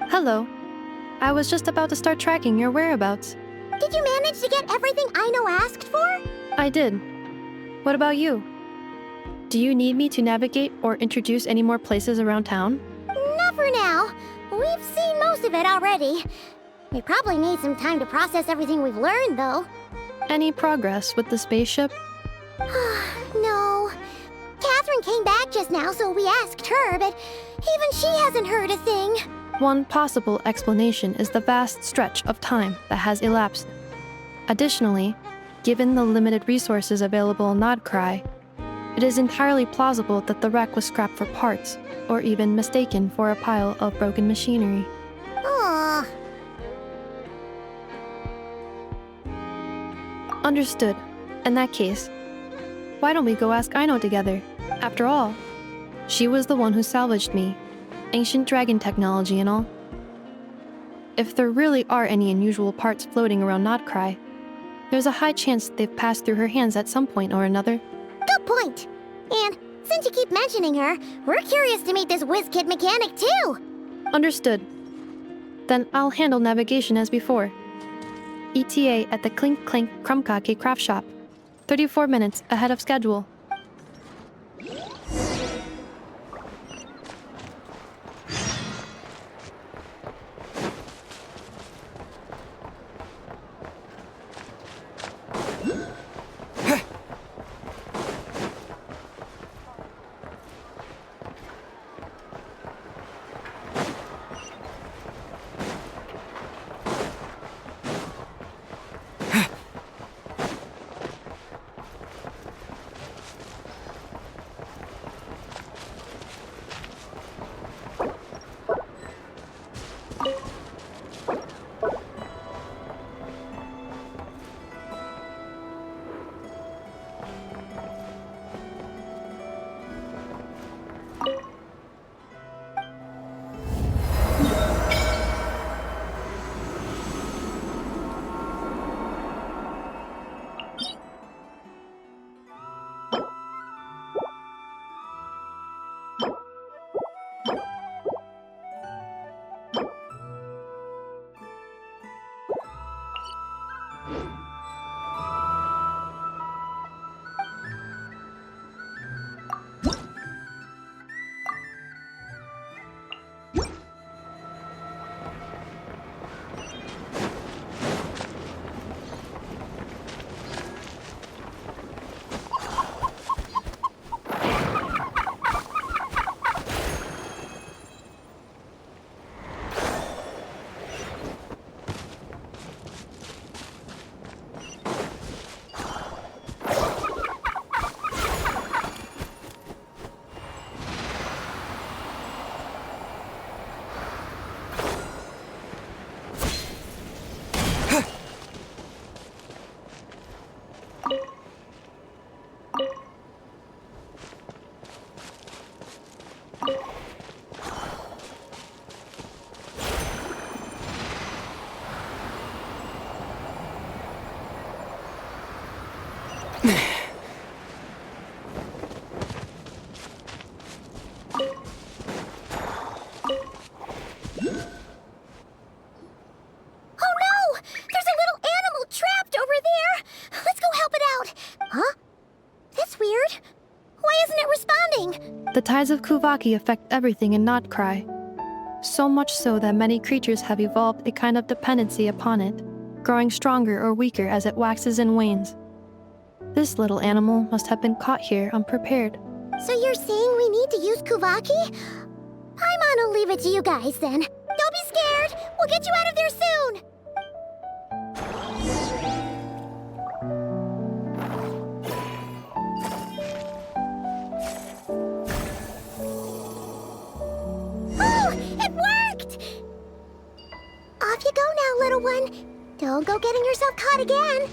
Hello. I was just about to start tracking your whereabouts. Did you manage to get everything Aino asked for? I did. What about you? Do you need me to navigate or introduce any more places around town? Not for now. We've seen most of it already. We probably need some time to process everything we've learned, though. Any progress with the spaceship? No. Catherine came back just now, so we asked her, but even she hasn't heard a thing. One possible explanation is the vast stretch of time that has elapsed. Additionally, given the limited resources available in Nodcry, it is entirely plausible that the wreck was scrapped for parts, or even mistaken for a pile of broken machinery. Aw. Understood. In that case, why don't we go ask Aino together? After all, she was the one who salvaged me. Ancient dragon technology and all. If there really are any unusual parts floating around Notcry, there's a high chance they've passed through her hands at some point or another. Good point. And since you keep mentioning her, we're curious to meet this whiz-kid mechanic too. Understood. Then I'll handle navigation as before. ETA at the Clink Clink Krumkake craft shop. 34 minutes ahead of schedule. The tides of Kuvaki affect everything in Notcry. So much so that many creatures have evolved a kind of dependency upon it, growing stronger or weaker as it waxes and wanes. This little animal must have been caught here unprepared. So you're saying we need to use Kuvaki? I'll leave it to you guys then. Don't be scared! We'll get you out of there soon! Oh, it worked! Off you go now, little one. Don't go getting yourself caught again.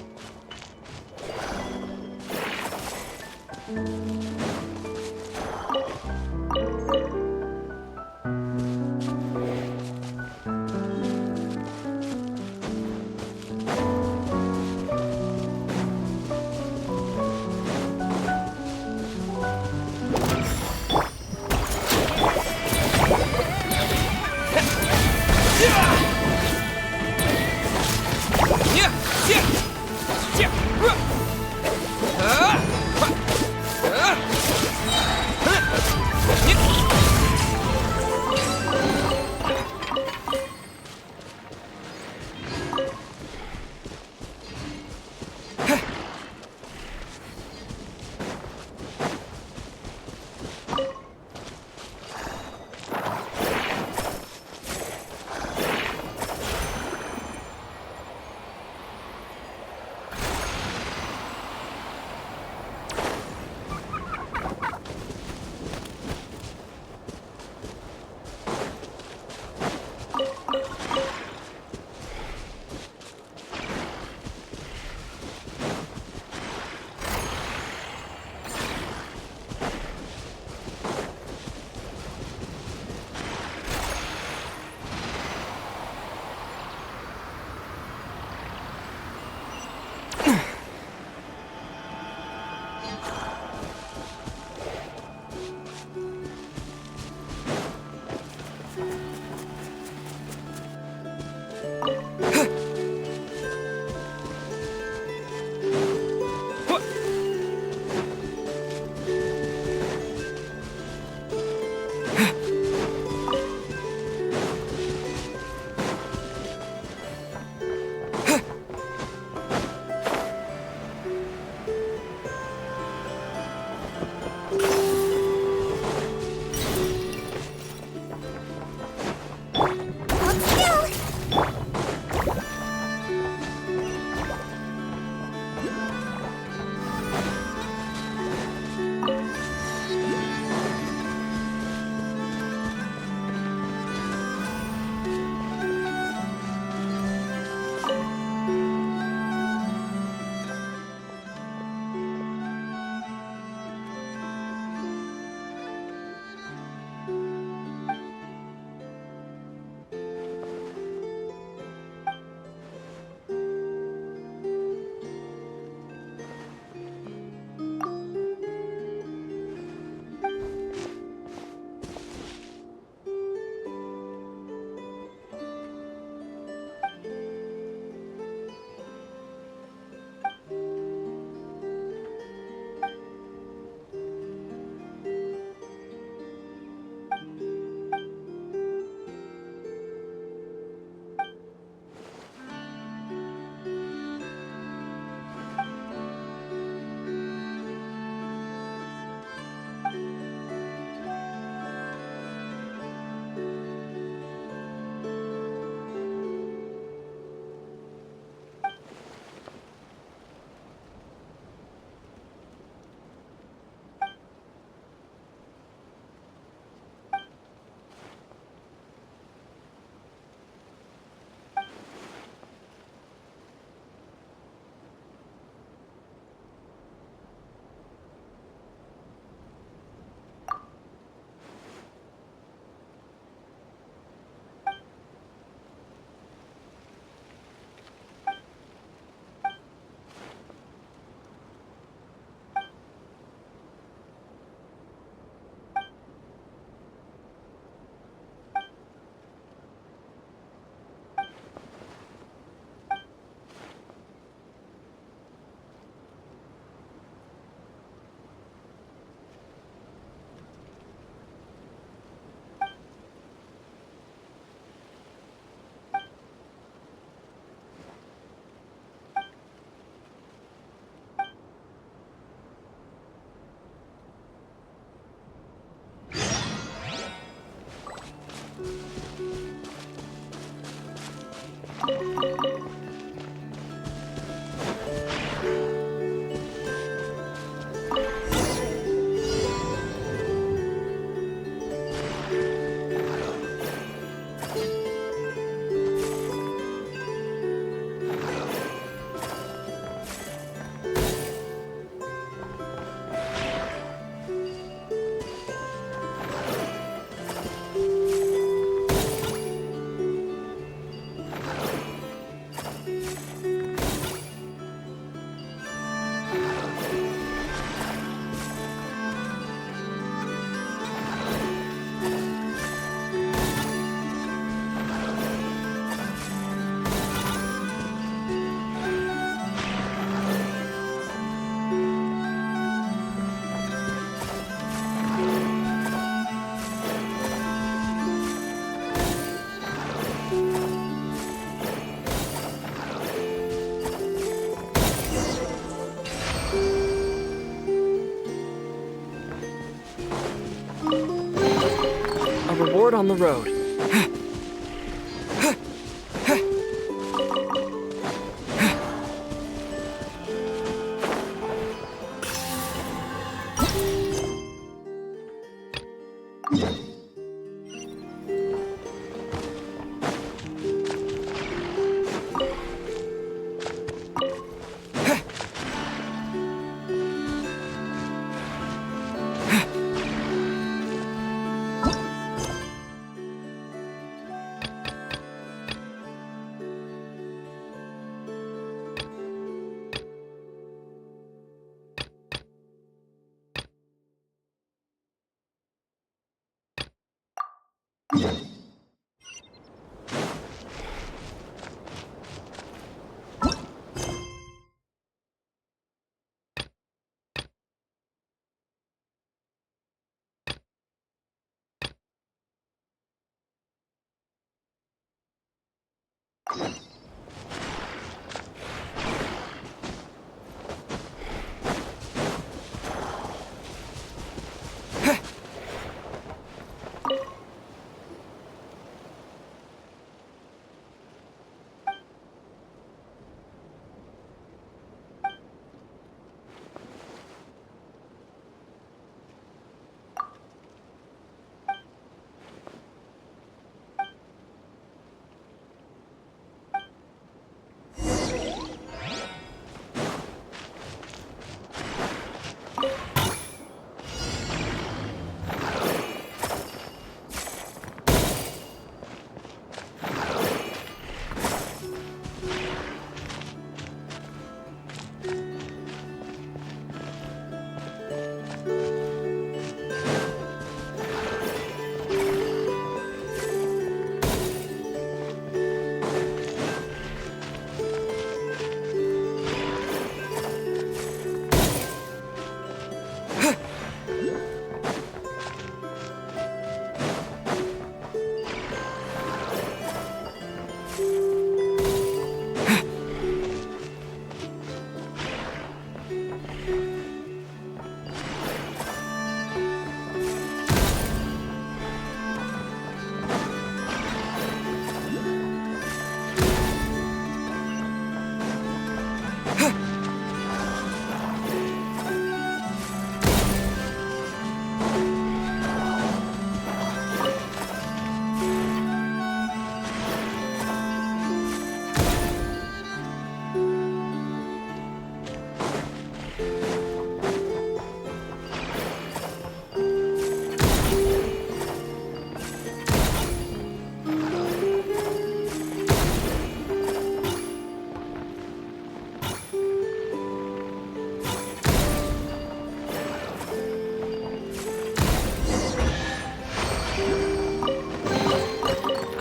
forward on the road.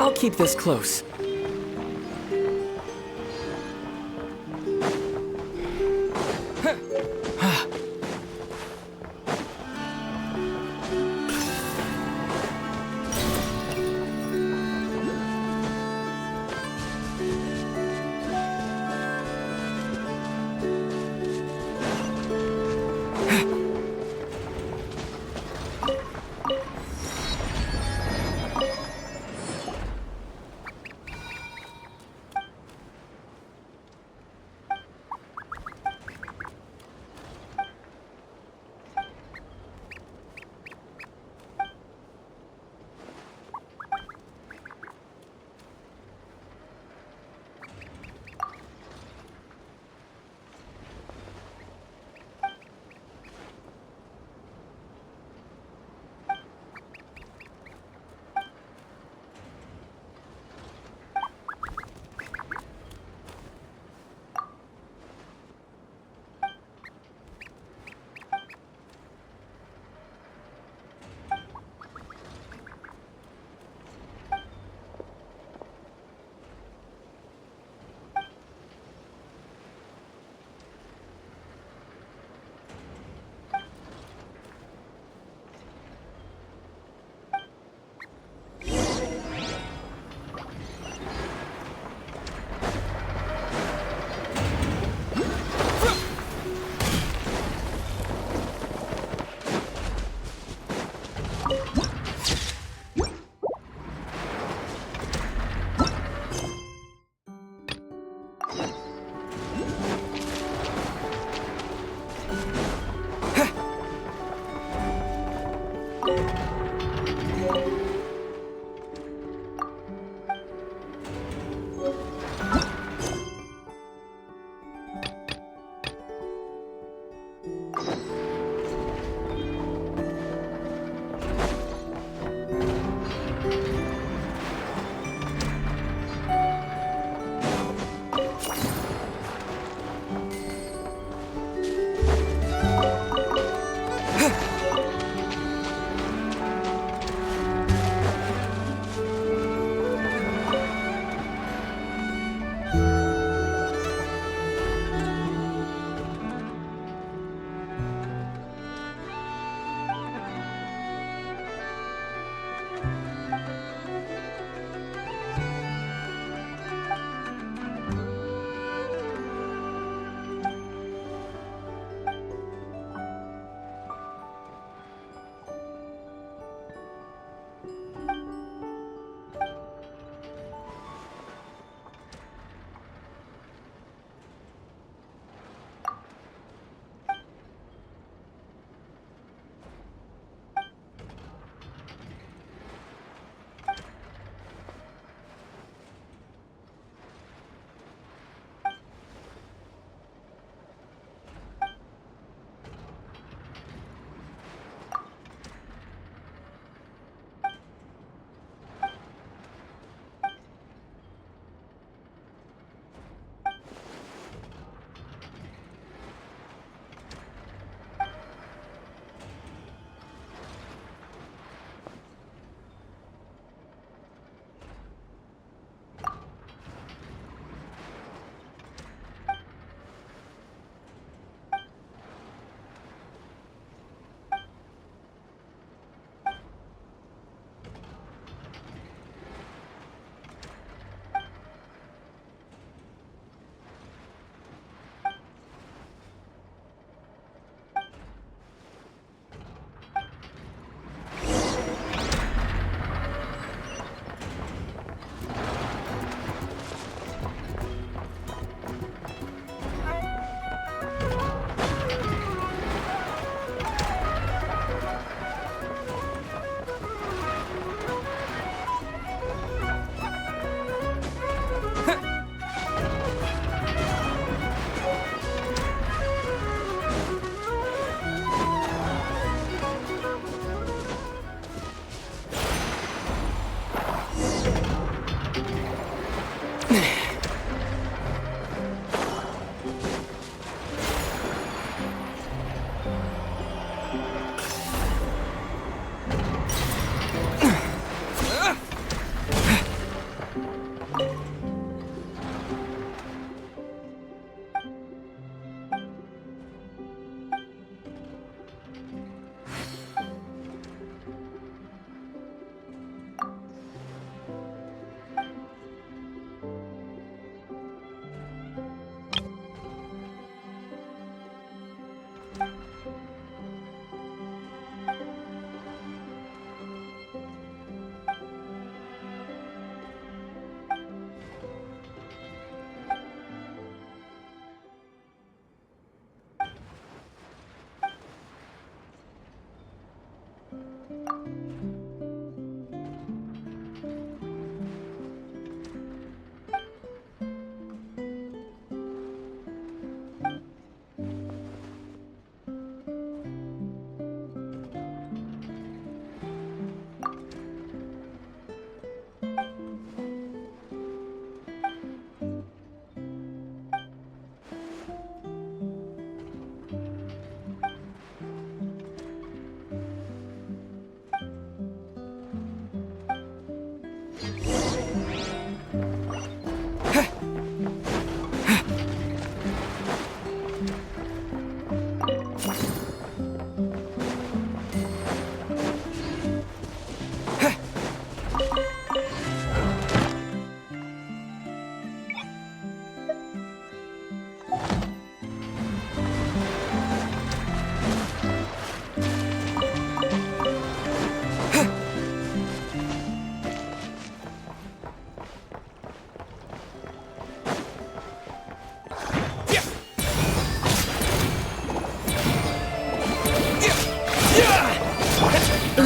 I'll keep this close.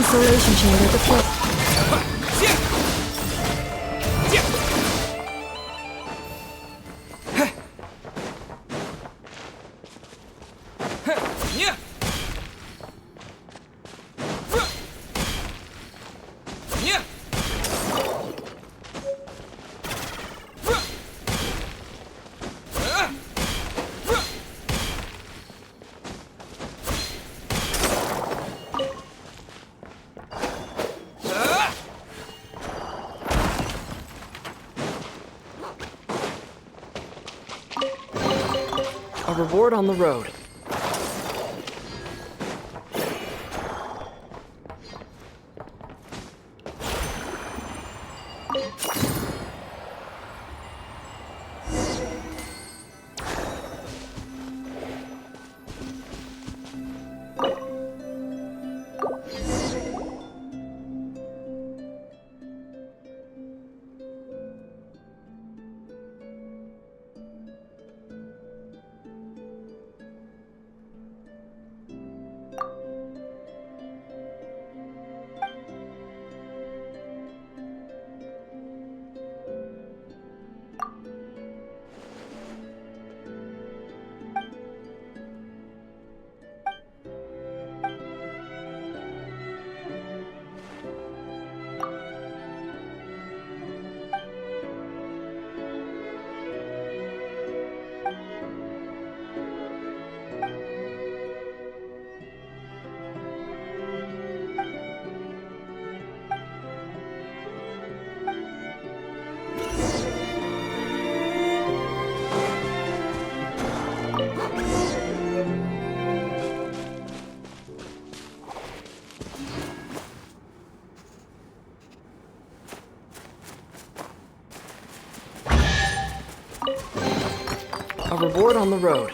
Isolation chamber deployed. A reward on the road. A reward on the road.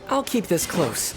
I'll keep this close.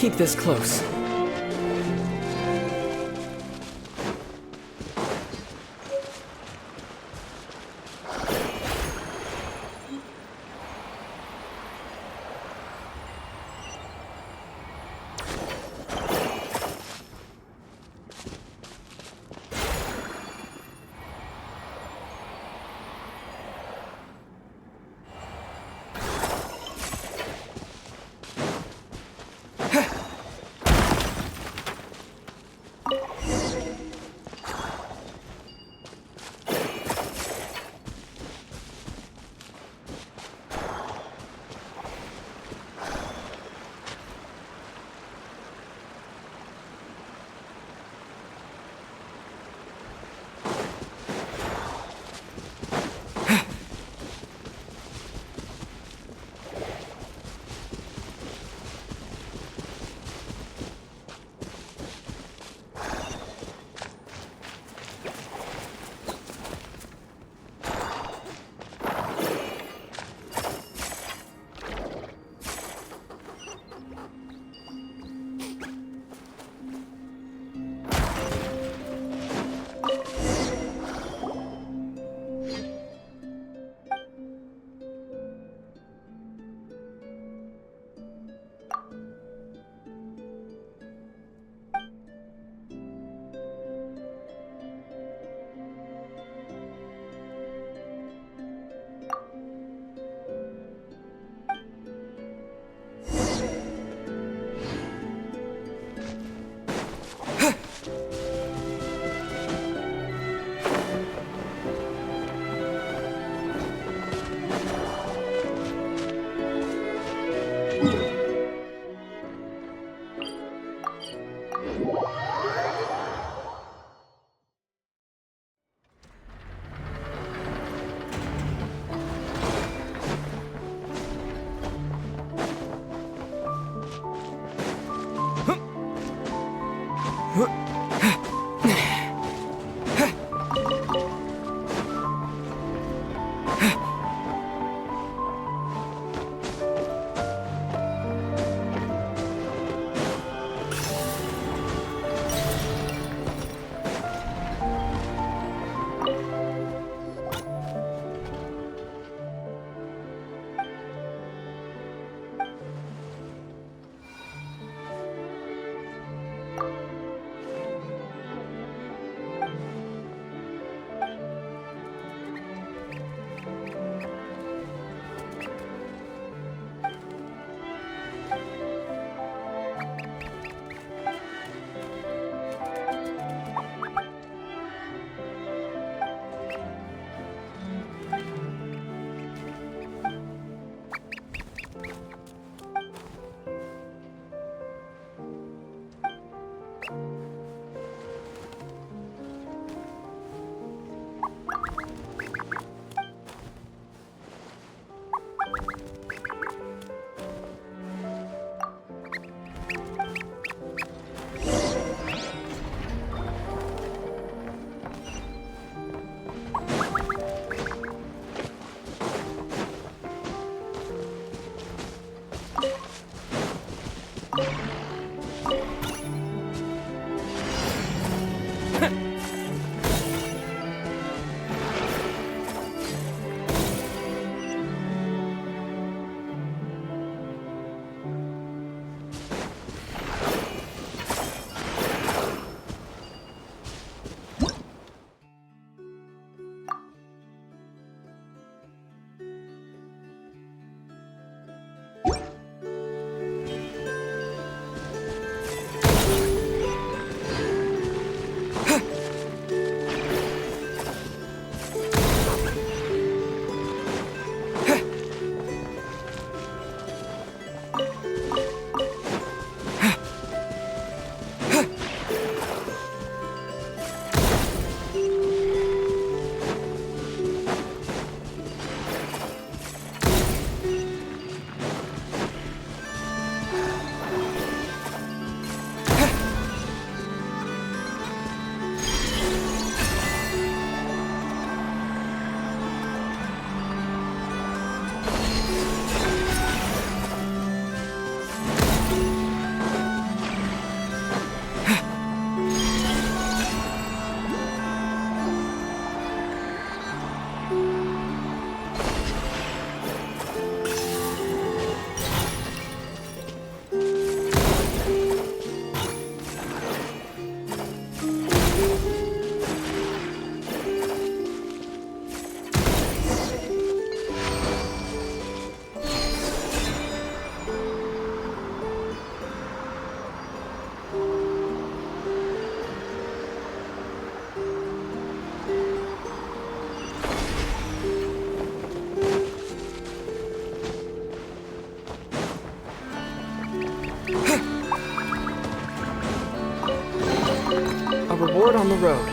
keep this close. A reward on the road.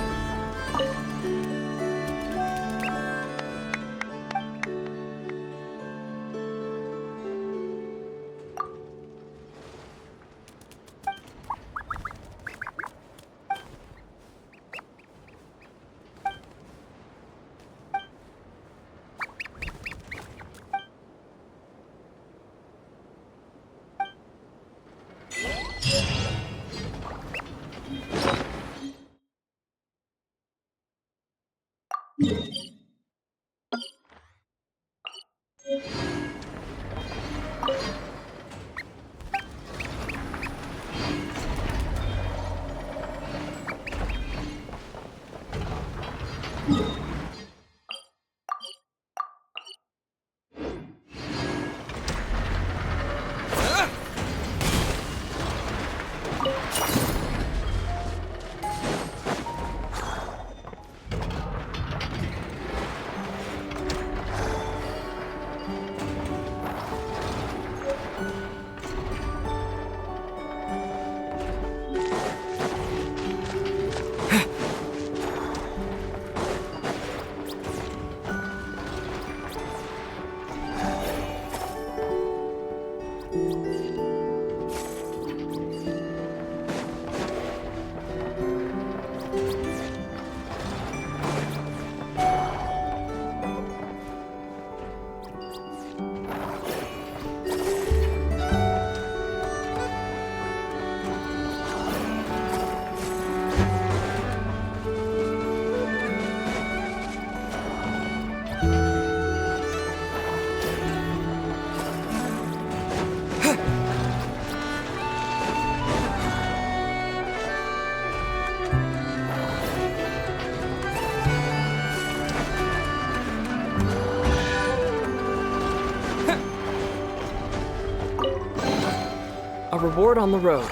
A reward on the road.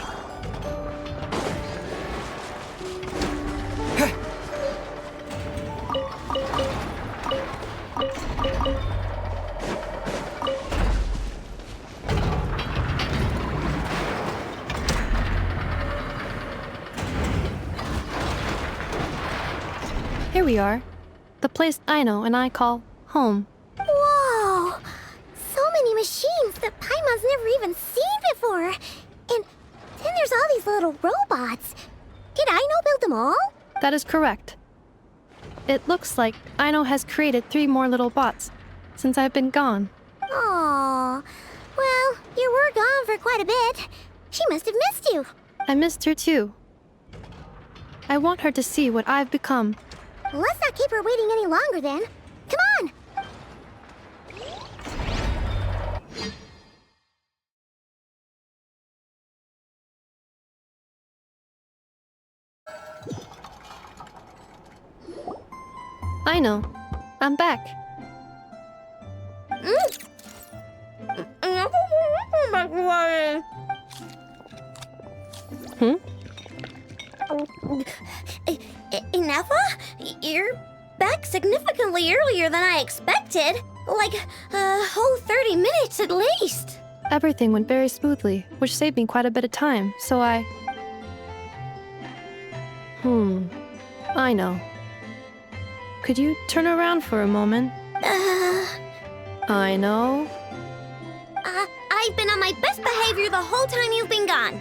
Here we are. The place Aino and I call home. Whoa! So many machines that Paimon's never even seen before. And then there's all these little robots. Did Aino build them all? That is correct. It looks like Aino has created 3 more little bots since I've been gone. Aww. Well, you were gone for quite a bit. She must have missed you. I missed her too. I want her to see what I've become. Let's not keep her waiting any longer then. Come on! Aino, I'm back. Hmm? Ineffa? You're back significantly earlier than I expected. Like a whole 30 minutes at least. Everything went very smoothly, which saved me quite a bit of time, so I know. Could you turn around for a moment? I know. I've been on my best behavior the whole time you've been gone.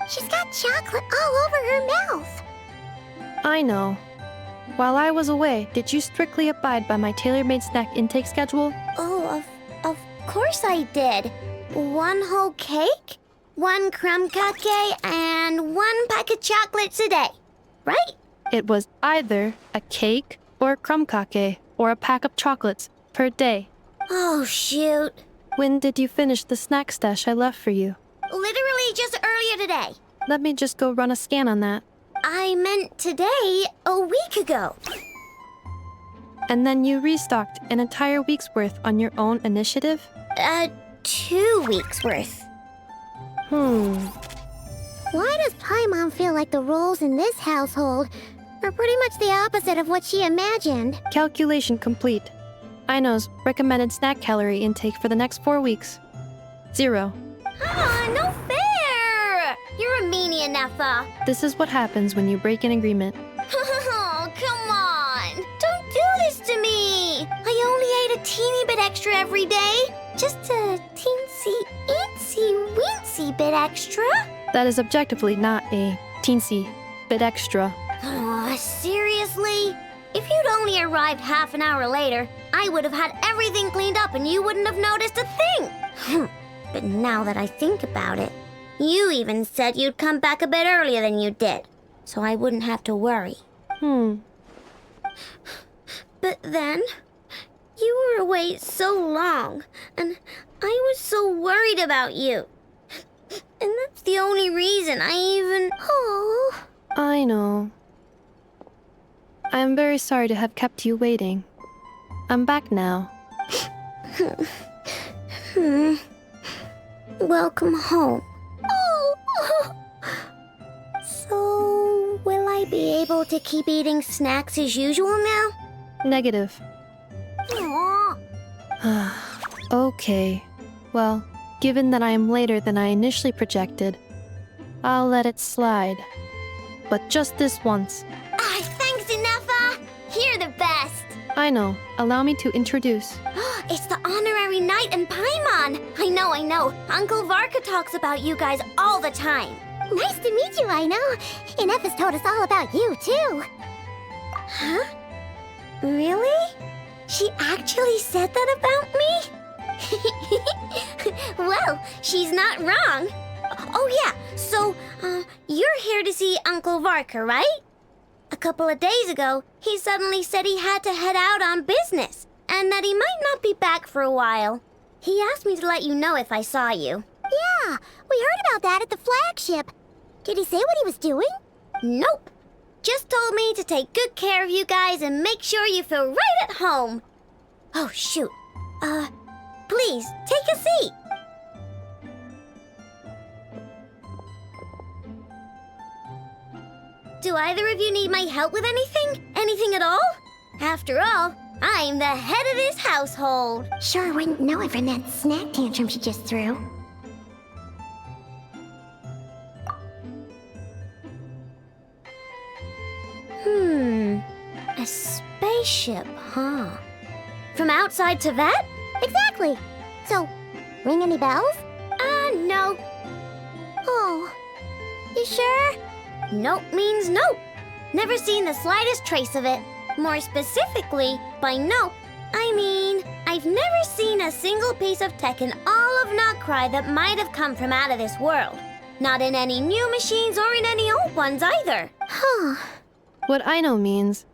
She's got chocolate all over her mouth. I know. While I was away, did you strictly abide by my tailor-made snack intake schedule? Oh, of course I did. 1 whole cake, 1 crumb cupcake, and 1 pack of chocolates a day, right? It was either a cake or a crumb cake or a pack of chocolates per day. Oh, shoot. When did you finish the snack stash I left for you? Literally just earlier today. Let me just go run a scan on that. I meant today, a week ago. And then you restocked an entire week's worth on your own initiative? 2 weeks worth. Why does Paimon feel like the roles in this household are pretty much the opposite of what she imagined? Calculation complete. Aino's recommended snack calorie intake for the next 4 weeks. 0. Ah, no fair! You're a meanie, Neffa. This is what happens when you break an agreement. Oh, come on. Don't do this to me. I only ate a teeny bit extra every day. Just a teensy bit extra. That is objectively not a teensy bit extra. Oh, seriously? If you'd only arrived half an hour later, I would have had everything cleaned up and you wouldn't have noticed a thing. But now that I think about it, you even said you'd come back a bit earlier than you did, so I wouldn't have to worry. But then, you were away so long, and I was so worried about you. And that's the only reason I even... Oh. I know. I am very sorry to have kept you waiting. I'm back now. Welcome home. Oh. So, will I be able to keep eating snacks as usual now? Negative. Okay. Well, given that I am later than I initially projected, I'll let it slide. But just this once. Thanks, Neffa! You're the best! I know. Allow me to introduce. It's the honorary knight and Paimon! I know. Uncle Varka talks about you guys all the time. Nice to meet you, I know. Neffa's told us all about you, too. Huh? Really? She actually said that about me? Well, she's not wrong. Oh yeah, so, you're here to see Uncle Varka, right? A couple of days ago, he suddenly said he had to head out on business, and that he might not be back for a while. He asked me to let you know if I saw you. Yeah, we heard about that at the flagship. Did he say what he was doing? Nope. Just told me to take good care of you guys and make sure you feel right at home. Oh, shoot. Please, take a seat. Do either of you need my help with anything? Anything at all? After all, I'm the head of this household. Sure wouldn't know it from that snack tantrum she just threw. A spaceship, huh? From outside to that? Exactly. So, ring any bells? No. Oh, you sure? Nope means nope. Never seen the slightest trace of it. More specifically, by nope, I mean, I've never seen a single piece of tech in all of Notcry that might have come from out of this world. Not in any new machines or in any old ones either. Huh. What I know means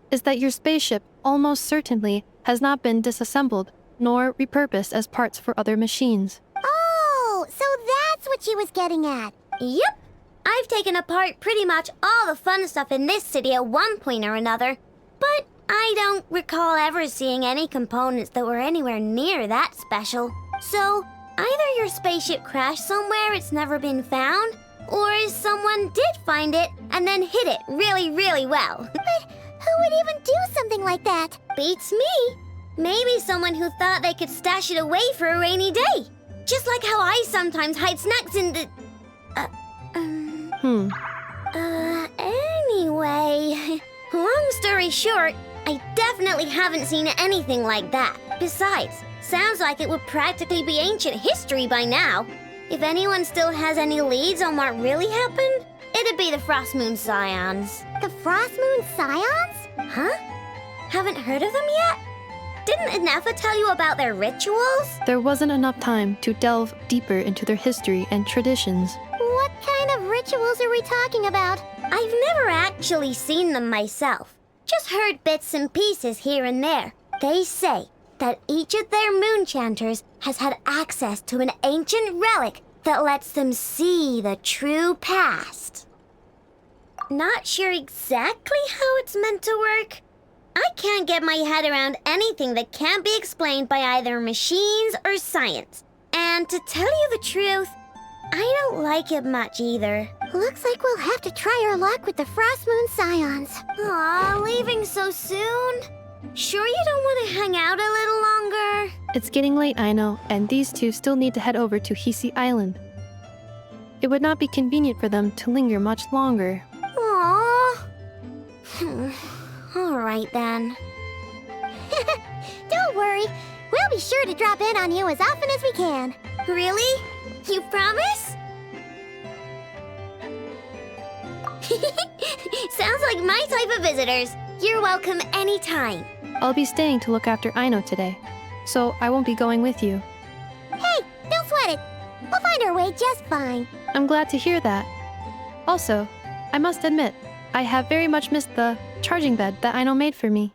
is that your spaceship almost certainly has not been disassembled nor repurposed as parts for other machines. Oh, so that's what she was getting at. Yep. I've taken apart pretty much all the fun stuff in this city at one point or another, but I don't recall ever seeing any components that were anywhere near that special. So, either your spaceship crashed somewhere it's never been found, or someone did find it and then hid it really, really well. But who would even do something like that? Beats me. Maybe someone who thought they could stash it away for a rainy day. Just like how I sometimes hide snacks in the... Anyway, long story short, I definitely haven't seen anything like that. Besides, sounds like it would practically be ancient history by now. If anyone still has any leads on what really happened, it'd be the Frost Moon Scions. The Frost Moon Scions? Huh? Haven't heard of them yet? Didn't Neffa tell you about their rituals? There wasn't enough time to delve deeper into their history and traditions. What kind of rituals are we talking about? I've never actually seen them myself. Just heard bits and pieces here and there. They say that each of their moon chanters has had access to an ancient relic that lets them see the true past. Not sure exactly how it's meant to work. I can't get my head around anything that can't be explained by either machines or science. And to tell you the truth, I don't like it much either. Looks like we'll have to try our luck with the Frost Moon Scions. Aw, leaving so soon? Sure you don't want to hang out a little longer? It's getting late, I know, and these two still need to head over to Hisi Island. it would not be convenient for them to linger much longer. Aww. All right then. Don't worry. We'll be sure to drop in on you as often as we can. Really? You promise? Sounds like my type of visitors. You're welcome anytime. I'll be staying to look after Aino today, so I won't be going with you. Hey, don't sweat it. We'll find our way just fine. I'm glad to hear that. Also, I must admit, I have very much missed the charging bed that Aino made for me.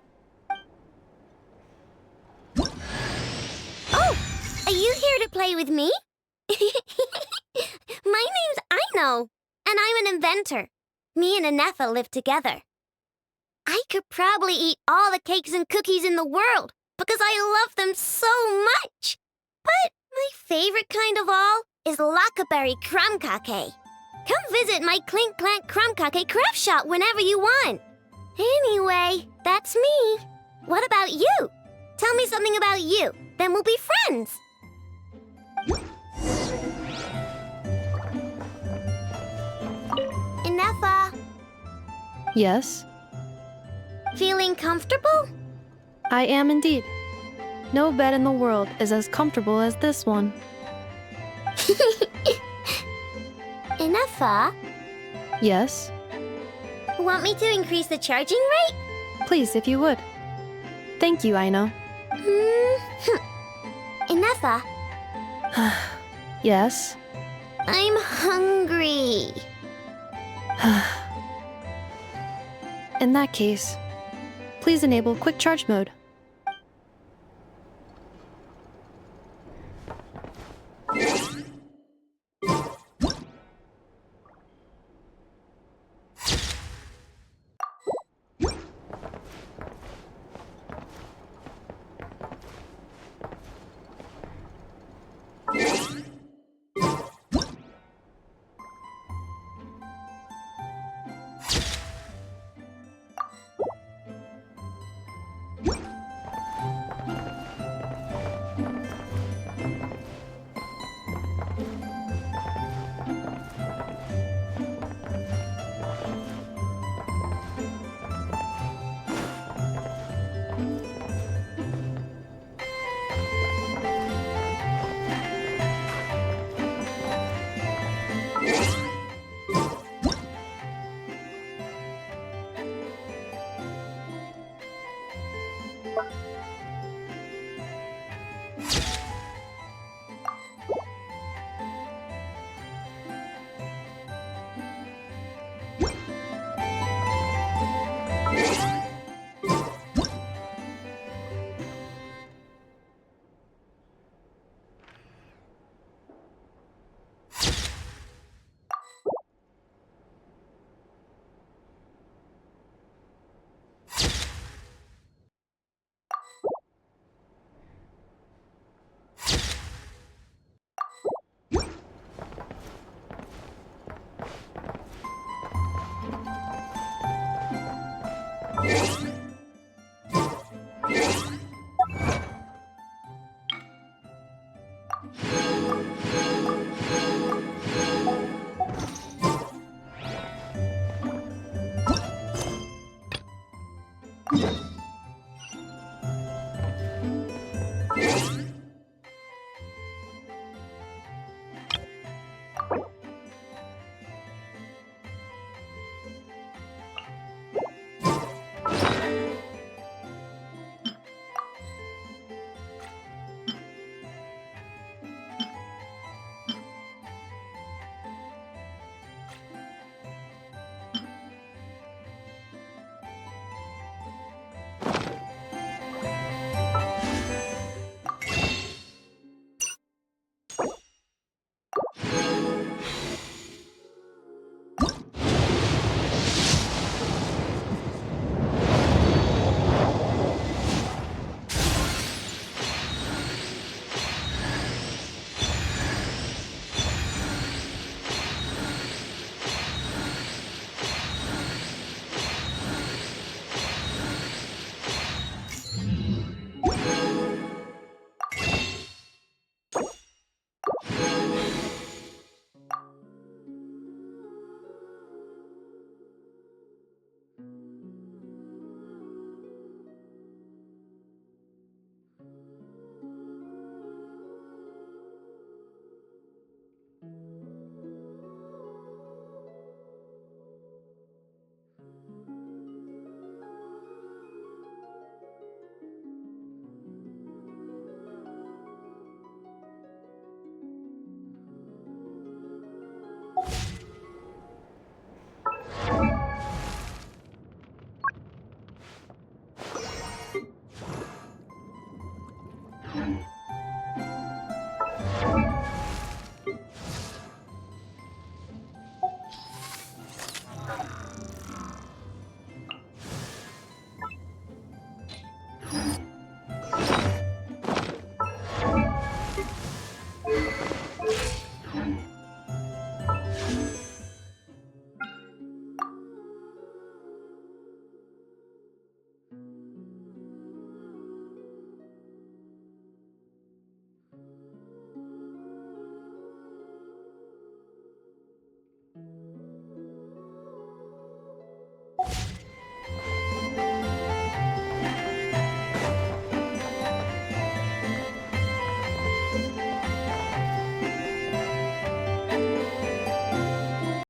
Oh, are you here to play with me? My name's Aino, and I'm an inventor. Me and Anefa live together. I could probably eat all the cakes and cookies in the world because I love them so much. But my favorite kind of all is Lackaberry Crumb Cake. Come visit my Clink Clank Crumb Cake craft shop whenever you want. Anyway, that's me. What about you? Tell me something about you, then we'll be friends. Anefa, Yes, feeling comfortable? I am indeed. No bed in the world is as comfortable as this one. Anefa, Yes, want me to increase the charging rate? please, if you would. Thank you, Aino. Anefa, Yes. I'm hungry. In that case, please enable quick charge mode.